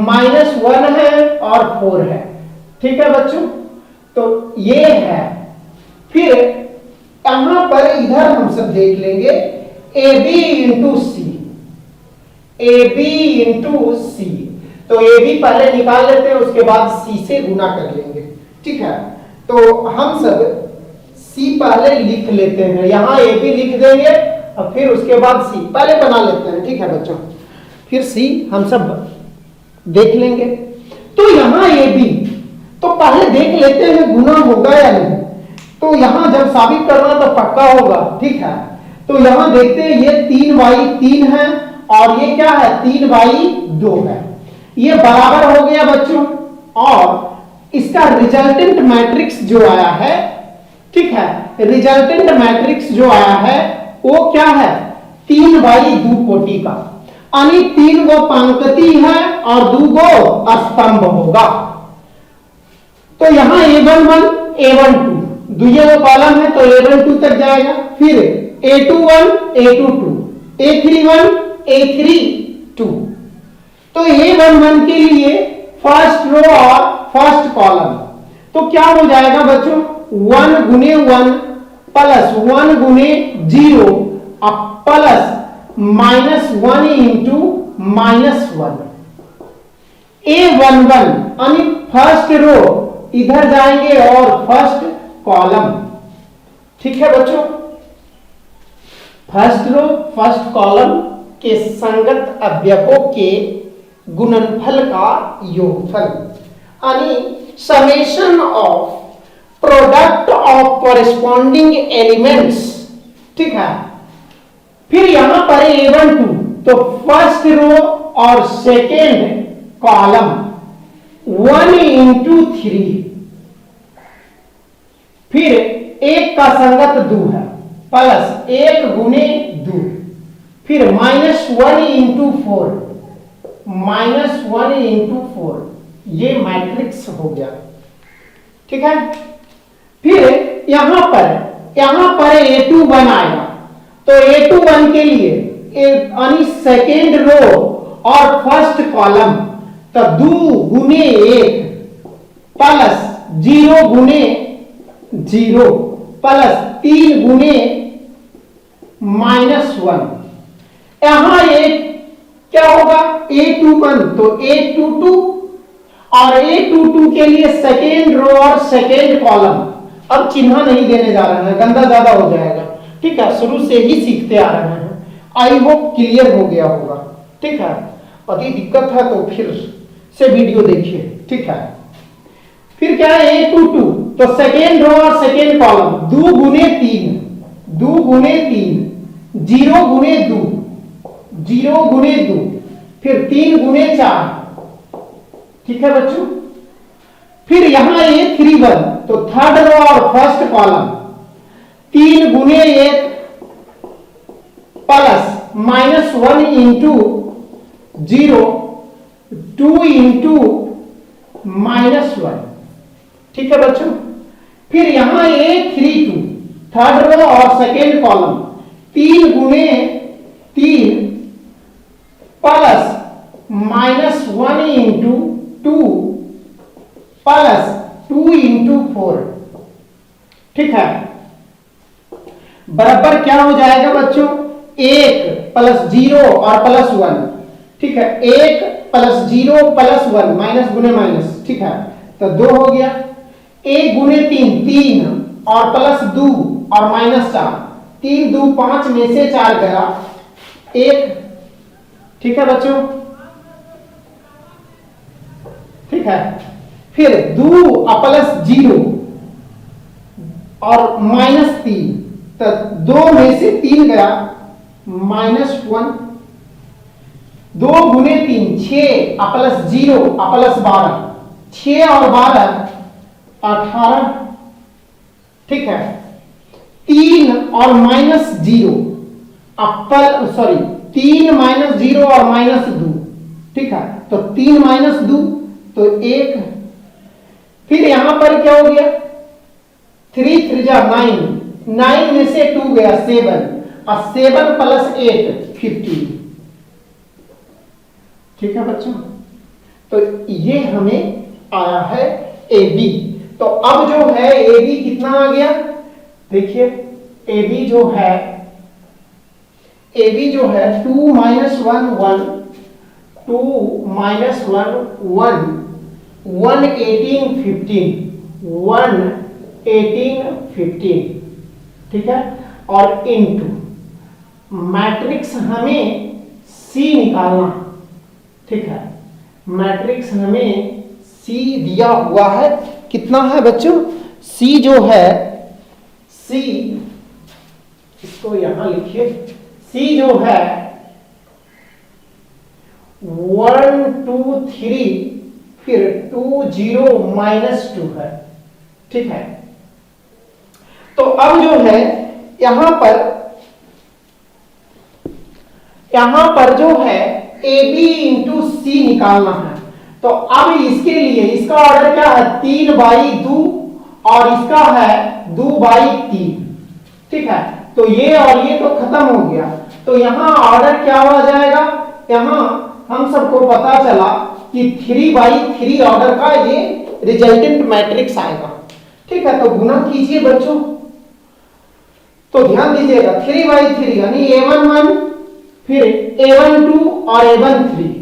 माइनस 1 है और 4 है। ठीक है बच्चों, तो ये है। फिर यहां पर इधर हम सब देख लेंगे AB इंटू सी, AB इंटू सी, तो AB पहले निकाल लेते हैं, उसके बाद C से गुना कर लेंगे। ठीक है, तो हम सब C पहले लिख लेते हैं, यहां AB लिख देंगे और फिर उसके बाद C पहले बना लेते हैं। ठीक है बच्चों, फिर C हम सब देख लेंगे। तो यहां AB तो पहले देख लेते हैं गुना होगा या नहीं, तो यहां जब साबित करना तो पक्का होगा। ठीक है, तो यहां देखते हैं ये 3/3 है और ये क्या है 3/2 है, ये बराबर हो गया बच्चों। और इसका रिजल्टेंट मैट्रिक्स जो आया है, ठीक है, रिजल्टेंट मैट्रिक्स जो आया है वो क्या है 3/2 कोटि का, यानी 3 गो पंक्ति है और 2 गो स्तंभ होगा। तो यहां A11 A12 दुइये गो कॉलम है, तो A12 तक जाएगा, फिर A21 A22 A31 A32। तो A11 के लिए फर्स्ट रो और फर्स्ट कॉलम, तो क्या हो जाएगा बच्चों 1 गुने 1 प्लस 1 गुने 0 plus minus 1 into minus 1। A11 यानी फर्स्ट रो इधर जाएंगे और फर्स्ट कॉलम। ठीक है बच्चों, फर्स्ट रो फर्स्ट कॉलम के संगत अवयवों के गुणनफल का योगफल, यानी summation of product of corresponding elements. ठीक है, फिर यहां पर A12 तो फर्स्ट रो और सेकेंड कॉलम 1 इंटू 3, फिर 1 का संगत 2 है प्लस 1 गुने 2, फिर माइनस 1 इंटू 4, माइनस 1 इंटू 4, ये मैट्रिक्स हो गया। ठीक है, फिर यहां पर A21 आएगा, तो A21 के लिए यानी सेकेंड रो और फर्स्ट कॉलम, तो 2 गुने 1 प्लस 0 गुने 0 प्लस 3 गुने माइनस 1। यहां ये क्या होगा A21, तो A22 और A22 के लिए सेकेंड रो और सेकेंड कॉलम, अब चिन्ह नहीं देने जा रहे हैं, गंदा ज्यादा हो जाएगा। ठीक है, शुरू से ही सीखते आ रहे हैं। आई होप क्लियर हो गया होगा। ठीक है, यदि दिक्कत है तो फिर से वीडियो देखिए। ठीक है, फिर क्या है ए टू टू, तो सेकेंड रो और सेकेंड कॉलम 2 गुने 3, 2 गुने 3, 0 गुने 2, 0 गुने 2, फिर 3 गुने 4। ठीक है बच्चों, फिर यहां ए 3 1, तो थर्ड रो और फर्स्ट कॉलम 3 गुने 1 प्लस -1 इंटू 0, 2 इंटू -1। ठीक है बच्चों, फिर यहां ए 3 2, थर्ड रो और सेकेंड कॉलम 3 गुने 3 प्लस -1 इंटू 2 प्लस 2 इंटू 4। ठीक है, बराबर क्या हो जाएगा बच्चों, 1 प्लस 0 और प्लस 1। ठीक है, 1 प्लस 0 प्लस 1, माइनस गुने माइनस। ठीक है, तो 2 हो गया। 1 गुने 3, 3 और प्लस 2 और माइनस 4, 3 2 5 में से 4 गया 1। ठीक है बच्चों, ठीक है, फिर 2 प्लस 0 और -3, तो 2 में से 3 गया -1। 2 गुने 3, 6 प्लस 0 प्लस 12, 6 और 12 18। ठीक है, 3 और -0 सॉरी 3 -0 और -2। ठीक है, तो 3 -2 तो 1। फिर यहां पर क्या हो गया, 3 3 9, 9 में से 2 गया 7, और 7 प्लस 8 15। ठीक है बच्चों, तो ये हमें आया है ए बी। तो अब जो है ए बी कितना आ गया, देखिए ए बी जो है 2 - 1 1, 2 - 1 1, 1 18 15, 1 18 15। ठीक है, और इनटू मैट्रिक्स हमें सी निकालना। ठीक है, मैट्रिक्स हमें सी दिया हुआ है, कितना है बच्चों, सी जो है, सी इसको यहां लिखिए, सी जो है 1 2 3, फिर 2 0 -2 है। ठीक है, तो अब जो है यहां पर जो है ए बी इंटू सी निकालना है। तो अब इसके लिए इसका ऑर्डर क्या है, 3/2, और इसका है 2/3। ठीक है, तो ये और ये तो खत्म हो गया, तो यहां ऑर्डर क्या हो जाएगा, यहां हम सबको पता चला कि 3/3 ऑर्डर का ये रिजल्टेंट मैट्रिक्स आएगा। ठीक है, तो गुना कीजिए बच्चों, तो ध्यान दीजिएगा 3/3 यानी A1 1, फिर A1 2 और A1 3,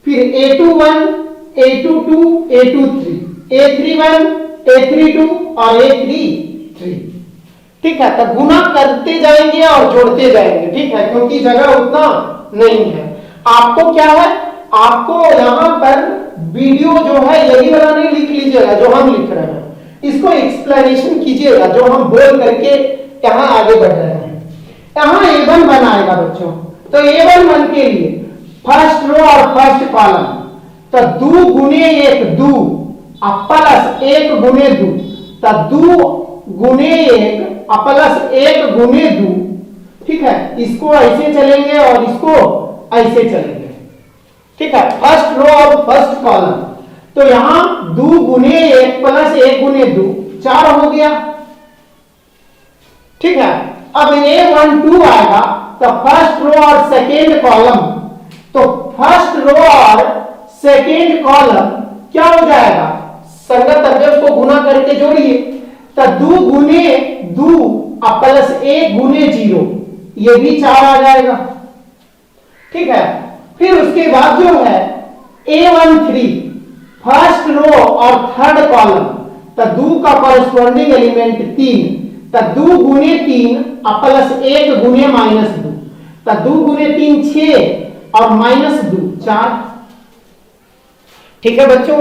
फिर A2 1, A2 2, A2 3, A3 1, A3 2 और A3 3। ठीक है, तो गुना करते जाएंगे और जोड़ते जाएंगे। ठीक है, क्योंकि जगह उतना नहीं है। आपको क्या है, आपको यहां पर वीडियो जो है यही वाला नहीं लिख लीजिएगा जो हम लिख रहे हैं, इसको एक्सप्लेनेशन कीजिएगा जो हम बोल करके यहां आगे बढ़ रहे हैं। यहां A1 बनाएगा बच्चों, तो A1 1 के लिए फर्स्ट रो और फर्स्ट कॉलम, तो 2 गुने 1 2, प्लस 1 गुने 2, तो 2 गुने 1 प्लस 1 गुने 2। ठीक है, इसको ऐसे चलेंगे और इसको ऐसे चलेंगे। ठीक है, फर्स्ट रो और फर्स्ट कॉलम, तो यहां 2 गुने 1 प्लस 1 गुने 2 4 हो गया। ठीक है, अब A1 2 आएगा, तो फर्स्ट रो और सेकेंड कॉलम, तो फर्स्ट रो और सेकेंड कॉलम क्या हो जाएगा, संगत अवयव को गुना करके जोड़िए, तो 2 गुने 2 प्लस 1 गुने 0, ये भी 4 आ जाएगा। ठीक है, फिर उसके बाद जो है A1 3 फर्स्ट रो और थर्ड कॉलम, तो 2 का कॉरेस्पॉन्डिंग एलिमेंट 3, तो 2 गुने 3 प्लस 1 गुने -2, तो 2 गुने 3 6 और -2 4। ठीक है बच्चों,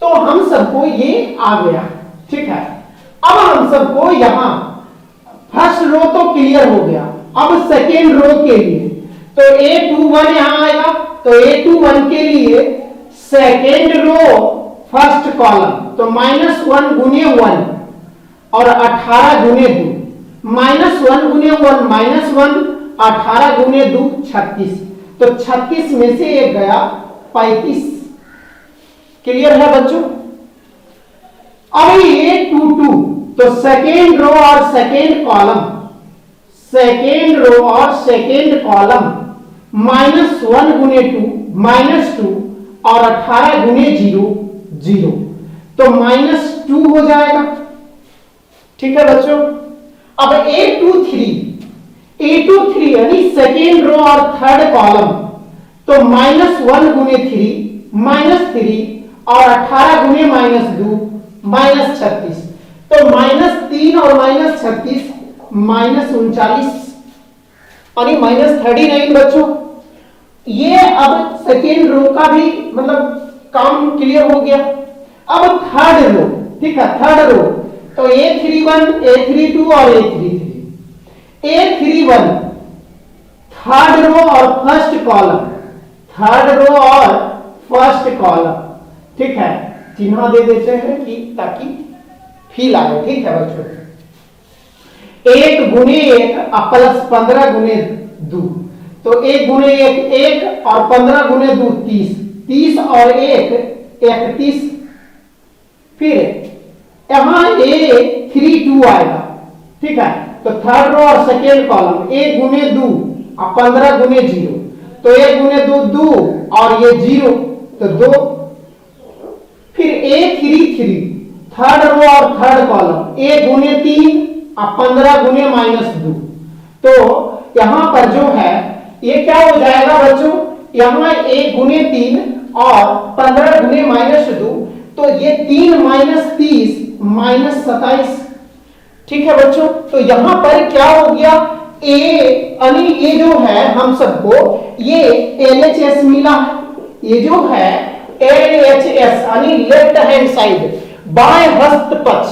तो हम सबको ये आ गया। ठीक है, अब हम सबको यहां फर्स्ट रो तो क्लियर हो गया, अब सेकेंड रो के लिए तो A21 यहां आएगा, तो A21 के लिए सेकेंड रो फर्स्ट कॉलम तो -1 गुने 1 और 18 गुने 2, -1 गुने 1 -1, 18 गुने 2 36, तो 36 में से एक गया 35। क्लियर है बच्चों? अब ये 2 तो सेकेंड रो और सेकेंड कॉलम, सेकेंड रो और सेकेंड कॉलम -1 गुने 2 -2 और 18 गुने 0 0, तो -2 हो जाएगा। ठीक है बच्चों, अब A23 यानी सेकेंड रो और थर्ड कॉलम तो -1 गुने 3 और 18 गुने -2 -36, तो -3 और -36 -39 यानी -39 बच्चों। ये अब सेकेंड रो का भी मतलब काम क्लियर हो गया। अब थर्ड रो, ठीक है, थर्ड रो तो A31 A32 और A31 थर्ड रो और फर्स्ट कॉलम, थर्ड रो और फर्स्ट कॉलम, ठीक है, चिन्ह दे देते हैं कि ताकि फील आए। ठीक है बच्चों, 1 गुने 1 प्लस 15 गुने 2, तो 1 गुने 1 1 और 15 गुने 2 30, 30 और 1 31। फिर यहां A32 आएगा। ठीक है, तो थर्ड रो और सेकेंड कॉलम 1 गुने 2 और 15 गुने 0, तो 1 गुने 2 2 और ये 0 तो 2। फिर A33 थर्ड रो और थर्ड कॉलम 1 गुने 3 और 15 गुने -2, तो यहां पर जो है ये क्या हो जाएगा बच्चों, यहां 1 गुने 3 और 15 गुने -2, तो ये 3 - 30 -27। ठीक है बच्चों, तो यहां पर क्या हो गया, यानी ये जो है हम सबको ये LHS मिला है, ये जो है LHS यानी लेफ्ट हैंड साइड, बाएं हस्त पक्ष।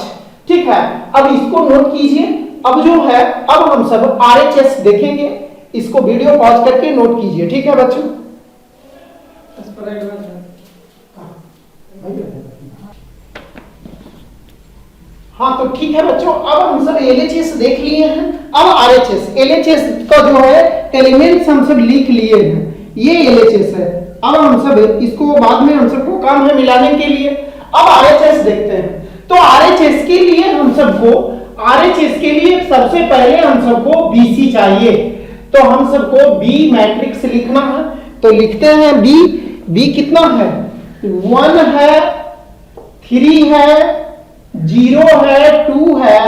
ठीक है, अब इसको नोट कीजिए। अब जो है अब हम सब RHS देखेंगे, इसको वीडियो पॉज करके नोट कीजिए। ठीक है बच्चों, हाँ तो ठीक है बच्चों, अब हम सब LHS देख लिए हैं। अब RHS, LHS का जो है एलिमेंट्स हम सब लिख लिए हैं, ये LHS है। अब हम सब इसको बाद में हम सबको काम है मिलाने के लिए। अब RHS देखते हैं, तो RHS के लिए हम सबको, RHS के लिए सबसे पहले हम सबको BC चाहिए, तो हम सबको B मैट्रिक्स लिखना है, तो लिखते हैं B कितना है, 1 है, 3 है, 0 है, 2 है,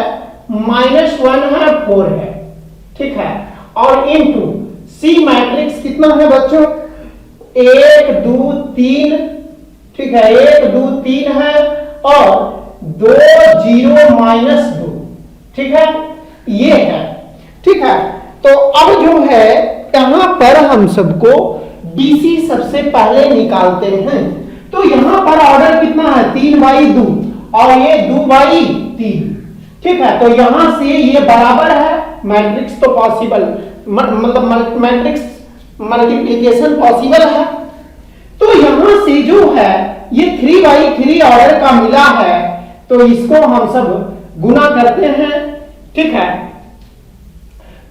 -1 है, 4 है। ठीक है, और इनटू C मैट्रिक्स कितना है बच्चों, 1 2 3, ठीक है, 1 2 3 है और 2 0 -2। ठीक है, ये है। ठीक है, तो अब जो है यहां पर हम सबको BC सबसे पहले निकालते हैं, तो यहां पर ऑर्डर कितना है, 3/2 और ये 2/3। ठीक है, तो यहां से ये बराबर है, मैट्रिक्स तो पॉसिबल, मतलब मैट्रिक्स मल्टीप्लिकेशन पॉसिबल है। तो यहां से जो है ये 3/3 ऑर्डर का मिला है, तो इसको हम सब गुना करते हैं। ठीक है,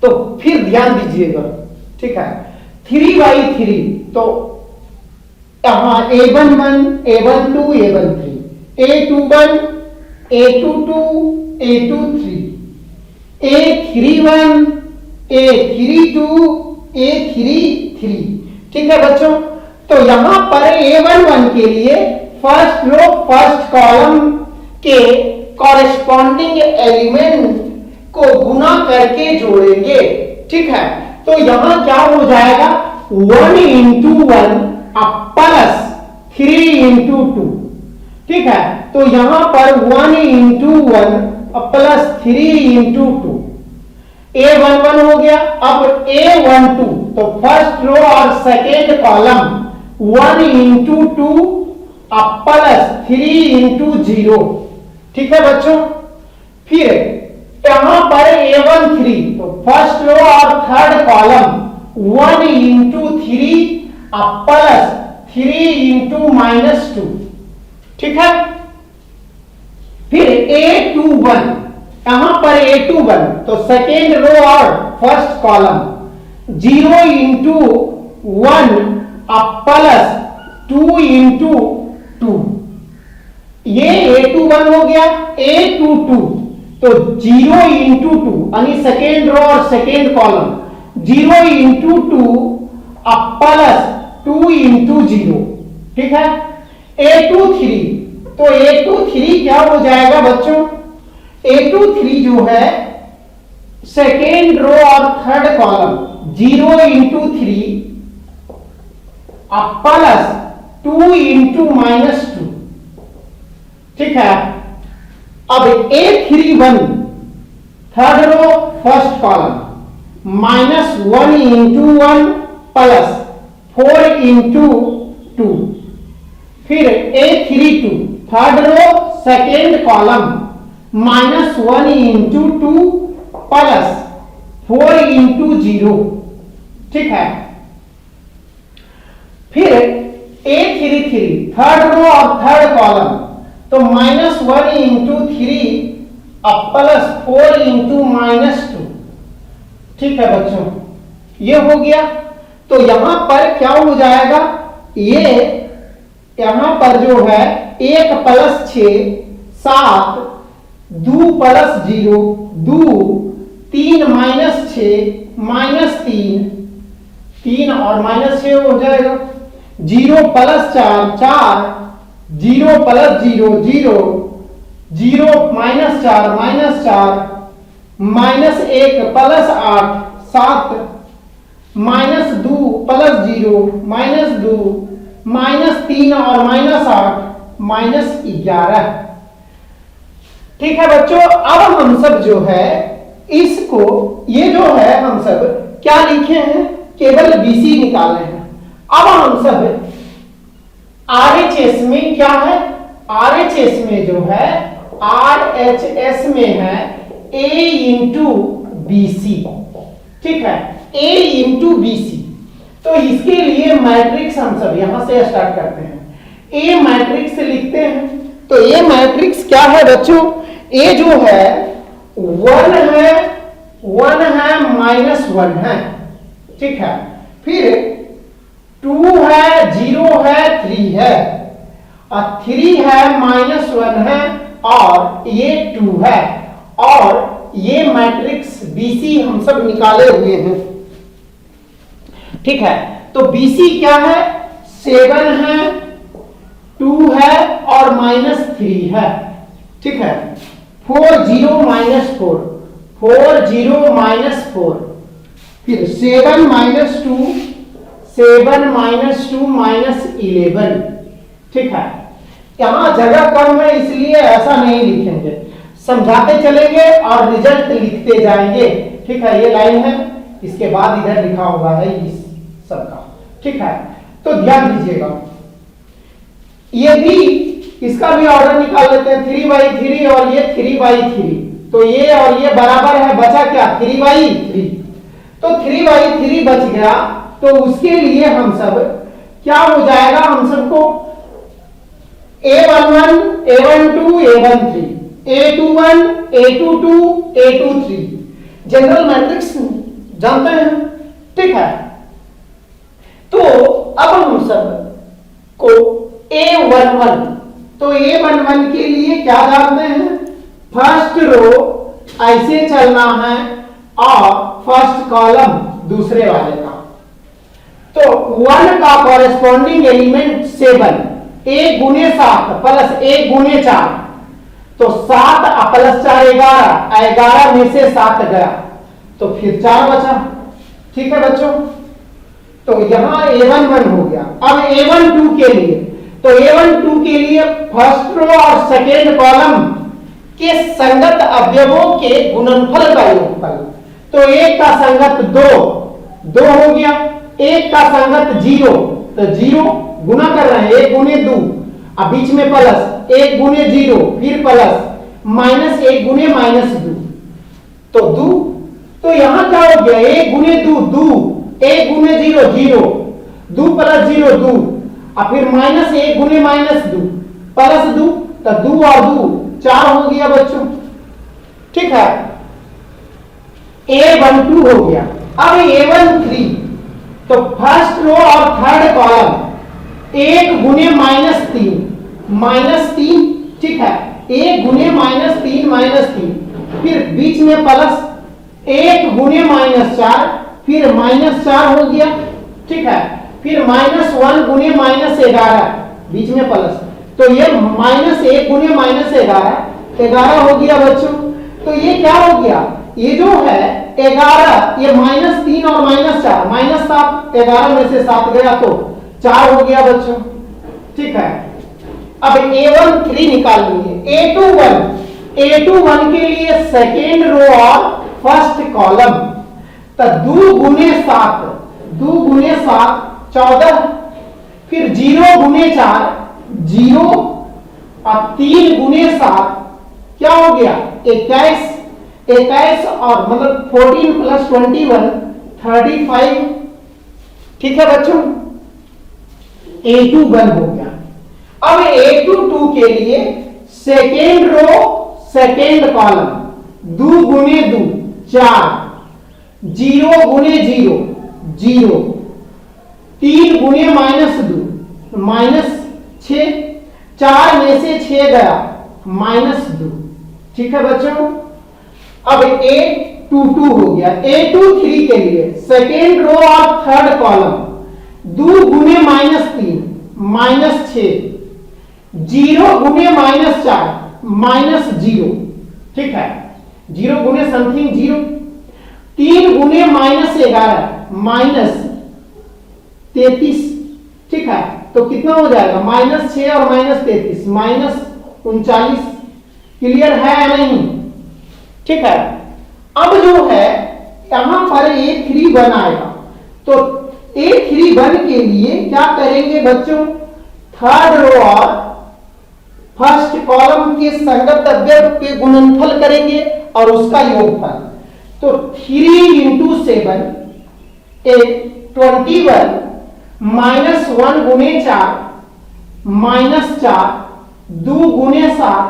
तो फिर ध्यान दीजिएगा। ठीक है, 3/3 तो यहां A11 A12 A13, A21 A22 A23, A31 A32 A33। ठीक है बच्चों, तो यहां पर A11 के लिए फर्स्ट रो फर्स्ट कॉलम के कॉरेस्पॉन्डिंग एलिमेंट को गुना करके जोड़ेंगे। ठीक है, तो यहां क्या हो जाएगा, 1 × 1 प्लस 3 × 2। ठीक है, तो तो यहां पर 1 इंटू 1 प्लस 3 इंटू 2, A11 हो गया। अब A12, तो फर्स्ट रो और second column 1 into 2 plus 3 into 0, ठीक है बच्चों। फिर यहां पर A13, तो फर्स्ट रो और third column 1 into 3 plus 3 into -2, ठीक है। फिर A21, यहां पर A21, तो सेकेंड रो और first column 0 into 1 plus 2 into 2, ये A21 हो गया। A22, तो 0 इंटू 2 यानी सेकेंड रो और second column 0 into 2 plus 2 into 0, ठीक है। A23, तो A23 क्या हो जाएगा बच्चों? A23 जो है सेकेंड रो और third column 0 into 3 plus 2 into -2, ठीक है। अब A31, third row first column -1 into 1 plus 4 into 2, फिर A32, third row second column -1 into 2 plus 4 into 0, ठीक है। फिर A33, थर्ड रो और थर्ड कॉलम, तो -1 इंटू 3 प्लस 4 इंटू -2, ठीक है बच्चों, ये हो गया। तो यहां पर क्या हो जाएगा? ये यहां पर जो है 1 प्लस 6 7, 2 प्लस 0 2, 3 माइनस 6 -3, 3 और -6 हो जाएगा। 0 प्लस 4 4, 0 प्लस 0 0, 0 -4 -4, -1 प्लस 8 7, -2 प्लस 0 -2, -3 और -8 -11, ठीक है बच्चों। अब हम सब जो है इसको, ये जो है हम सब क्या लिखे हैं? केवल BC निकाले हैं। अब हम सब RHS में क्या है? RHS में जो है, RHS में है A इंटू BC, ठीक है, A इंटू BC। तो इसके लिए मैट्रिक्स हम सब यहां से स्टार्ट करते हैं। A मैट्रिक्स लिखते हैं। तो A मैट्रिक्स क्या है बच्चों? A जो है 1 है -1 है, ठीक है। फिर 2 है 0 है 3 है, और 3 है -1 है, और ये 2 है, और ये मैट्रिक्स BC हम सब निकाले हुए हैं, ठीक है। तो BC क्या है? 7 है, 2 है और -3 है, ठीक है। 4 0 -4, 4 0 -4, फिर 7 -2, 7 -2 -11, ठीक है। यहां जगह कम है इसलिए ऐसा नहीं लिखेंगे, समझाते चलेंगे और रिजल्ट लिखते जाएंगे, ठीक है। ये लाइन है, इसके बाद इधर लिखा हुआ है इस सबका, ठीक है। तो ध्यान दीजिएगा, ये भी, इसका भी ऑर्डर निकाल लेते हैं। 3/3 और ये 3/3, तो ये और ये बराबर है, बचा क्या? 3/3। तो 3/3 बच गया, तो उसके लिए हम सब क्या हो जाएगा? हम सबको A11 A12 A13, A21 A22 A23 general matrix जानते हैं, ठीक है। तो अब हम सब को A11, तो A11 के लिए क्या जानते हैं? फर्स्ट रो ऐसे चलना है और फर्स्ट कॉलम दूसरे वाले का। तो 1 का कॉरेस्पॉन्डिंग एलिमेंट 7, 1 गुने 7 प्लस 1 गुने 4, तो 7 प्लस 4 11, 11 में से 7 गया, तो फिर 4 बचा, ठीक है बच्चों। तो यहां A11 हो गया। अब A12 के लिए तो A12 के लिए फर्स्ट रो और सेकेंड कॉलम के संगत अवयवों के गुणनफल का योगफल। तो एक का संगत 2 हो गया, एक का संगत 0, तो 0 गुना कर रहे हैं, 1 गुने 2, अब बीच में प्लस 1 गुने 0 फिर प्लस माइनस 1 गुने माइनस 2, तो 2। तो यहां क्या हो गया, 1 गुने 2 2, 1 गुने 0 0, 2 प्लस 0 2, और फिर माइनस 1 गुने माइनस 2 प्लस 2, तो 2 और 2 4 हो गया बच्चों। ठीक है, A12 हो गया। अब A13, तो फर्स्ट रो और थर्ड कॉलम 1 गुने -3, ठीक है, 1 गुने -3, फिर बीच में प्लस 1 गुने -4, फिर -4 हो गया, ठीक है, फिर -1 गुने -11, बीच में प्लस, तो ये -1 गुने -11 हो गया बच्चों। तो ये क्या हो गया, ये जो है 11, ये -3 और -4, -7, 11 में से 7 गया तो 4 हो गया बच्चों। ठीक है, अब A13 निकालेंगे। A21 के लिए सेकेंड रो और फर्स्ट कॉलम, तो 2 गुने 7, 14, फिर 0 गुने 4 0, और 3 गुने 7 क्या हो गया 21 और मतलब 14 प्लस 21 35। ठीक है बच्चों, A21 हो गया। अब A22 के लिए सेकेंड रो सेकेंड कॉलम, 2 गुने 2 4, 0 गुने 0 0, 3 गुने -2 -6, 4 में से 6 गया -2। ठीक है बच्चों, अब A22 हो गया। A23 के लिए सेकेंड रो और थर्ड कॉलम, 2 गुने -3 -6, 0 गुने -4 -0, ठीक है, 0 गुने समथिंग 0, 3 गुने -11 -33। ठीक है, तो कितना हो जाएगा -6 और -33 -39। क्लियर है या नहीं? ठीक है, अब जो है यहां पर A31 आएगा, तो A31 के लिए क्या करेंगे बच्चों, थर्ड रो और फर्स्ट कॉलम के संगत अवयव के गुणनफल करेंगे और उसका योगफल। तो 3 × 7 21 -1 गुने 4 -4, 2 गुने 7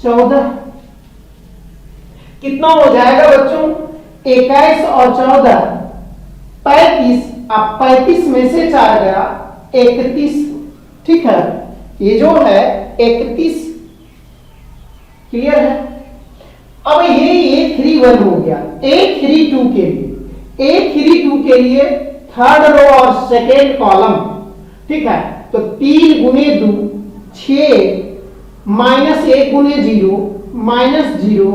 14। कितना हो जाएगा बच्चों, 21 और 14 35, अब 35 में से 4 गया 31। ठीक है, ये जो है 31। क्लियर है? अब ये A31 हो गया। A32 के लिए थर्ड रो और सेकेंड कॉलम, ठीक है, तो 3 गुने 2 6, -1 गुने 0 -0,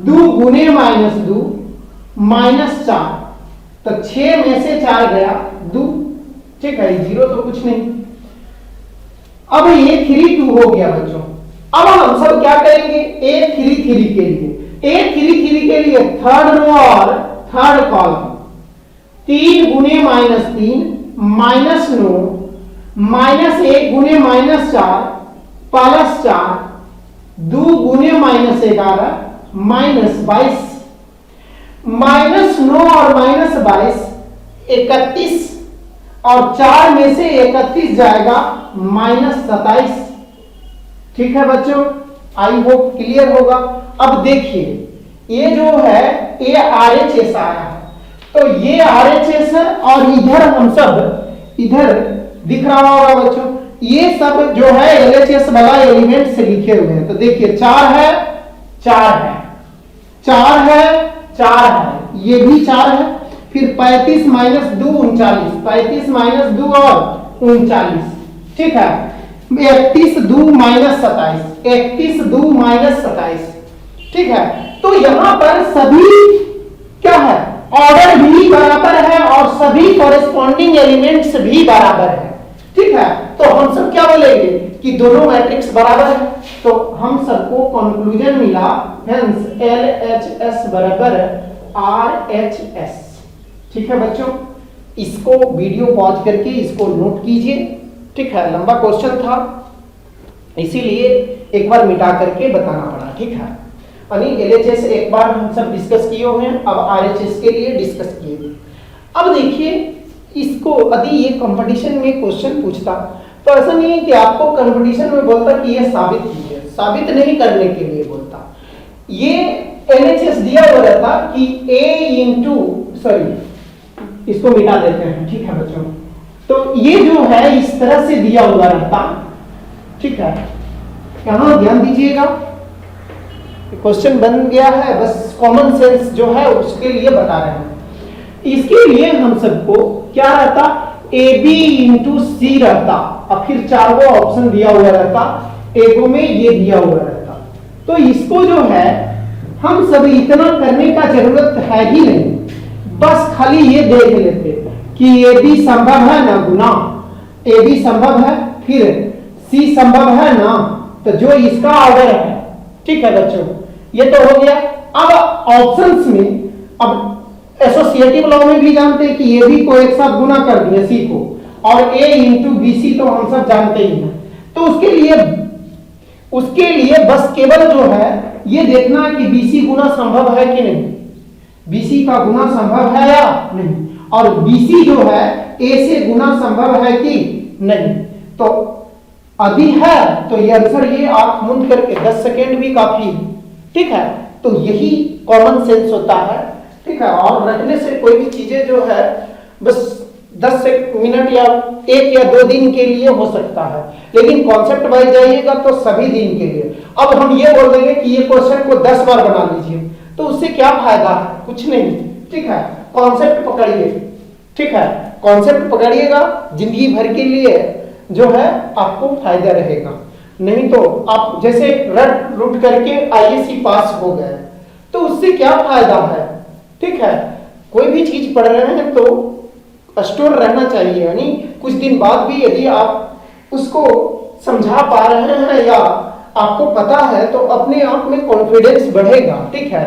2 गुने -2 -4, तो 6 में से 4 गया 2। ठीक है, 0 तो कुछ नहीं। अब A32 हो गया बच्चों। अब हम सब क्या करेंगे, A33 के लिए थर्ड रो और थर्ड कॉलम, 3 गुने -3 -9, -1 गुने -4 +4, 2 गुने -11 -22, -9 और -22 31, और 4 में से 31 जाएगा -27। ठीक है बच्चों, आई होप क्लियर होगा। अब देखिए, ये जो है ये RHS आया है, तो ये RHS है, और इधर हम सब इधर दिख रहा होगा बच्चों, ये सब जो है LHS वाला एलिमेंट से लिखे हुए हैं। तो देखिए 4 है 4 है 4 है 4 है, ये भी 4 है, फिर 35 - 2 39, 35 - 2 और 39। ठीक है, 31 2 -27, 31 2 -27। ठीक है, तो यहां पर सभी क्या है, ऑर्डर भी बराबर है और सभी कॉरेस्पॉन्डिंग एलिमेंट्स भी बराबर है। ठीक है, तो हम सब क्या बोलेंगे, कि दोनों मैट्रिक्स बराबर है, तो हम सबको कंक्लूजन मिला हेंस LHS बराबर RHS। ठीक है बच्चों, इसको वीडियो पॉज करके इसको नोट कीजिए। ठीक है, लंबा क्वेश्चन था इसीलिए एक बार मिटा करके बताना पड़ा। ठीक है, यानी LHS एक बार हम सब डिस्कस किए हुए हैं, अब RHS के लिए डिस्कस किए। अब देखिए इसको यदि ये कंपटीशन में क्वेश्चन पूछता तो ऐसा नहीं है कि आपको कंपटीशन में बोलता कि ये साबित कीजिए, साबित नहीं करने के लिए बोलता। ये LHS दिया हुआ रहता कि इसको मिटा देते हैं। ठीक है बच्चों, तो ये जो है इस तरह से दिया हुआ रहता। ठीक है, यहां ध्यान दीजिएगा, क्वेश्चन बन गया है, बस कॉमन सेंस जो है उसके लिए बता रहे हैं। इसके लिए हम सबको क्या रहता, AB इंटू सी रहता, और फिर 4 गो ऑप्शन दिया हुआ रहता, एगो में ये दिया हुआ रहता। तो इसको जो है हम सभी इतना करने का जरूरत है ही नहीं, बस खाली ये देख लेते कि AB संभव है ना गुना, AB संभव है, फिर C संभव है ना, तो जो इसका ऑर्डर है। ठीक है बच्चों, ये तो हो गया। अब ऑप्शंस में, अब एसोसिएटिव लॉ में भी जानते हैं कि AB को एक साथ गुना कर दिया C को, और A इंटू BC तो हम सब जानते ही हैं। तो उसके लिए बस केवल जो है ये देखना है कि BC गुना संभव है कि नहीं, BC का गुना संभव है या नहीं, और BC जो है A से गुना संभव है कि नहीं। तो अभी है तो ये आंसर ये आंख मूंद करके 10 सेकेंड भी काफी। ठीक है, तो यही कॉमन सेंस होता है। ठीक है, और रटने से कोई भी चीजें जो है बस 10 मिनट या 1 या 2 दिन के लिए हो सकता है, लेकिन कॉन्सेप्ट वाइज जाइएगा तो सभी दिन के लिए। अब हम ये बोल देंगे कि ये क्वेश्चन को 10 बार बना लीजिए, तो उससे क्या फायदा है, कुछ नहीं। ठीक है, कॉन्सेप्ट पकड़िए। ठीक है, कॉन्सेप्ट पकड़िएगा, जिंदगी भर के लिए जो है आपको फायदा रहेगा। नहीं तो आप जैसे रट रूट करके IAC पास हो गए तो उससे क्या फायदा है। ठीक है, कोई भी चीज पढ़ रहे हैं तो स्टोर रहना चाहिए, यानी कुछ दिन बाद भी यदि आप उसको समझा पा रहे हैं या आपको पता है तो अपने आप में कॉन्फिडेंस बढ़ेगा। ठीक है,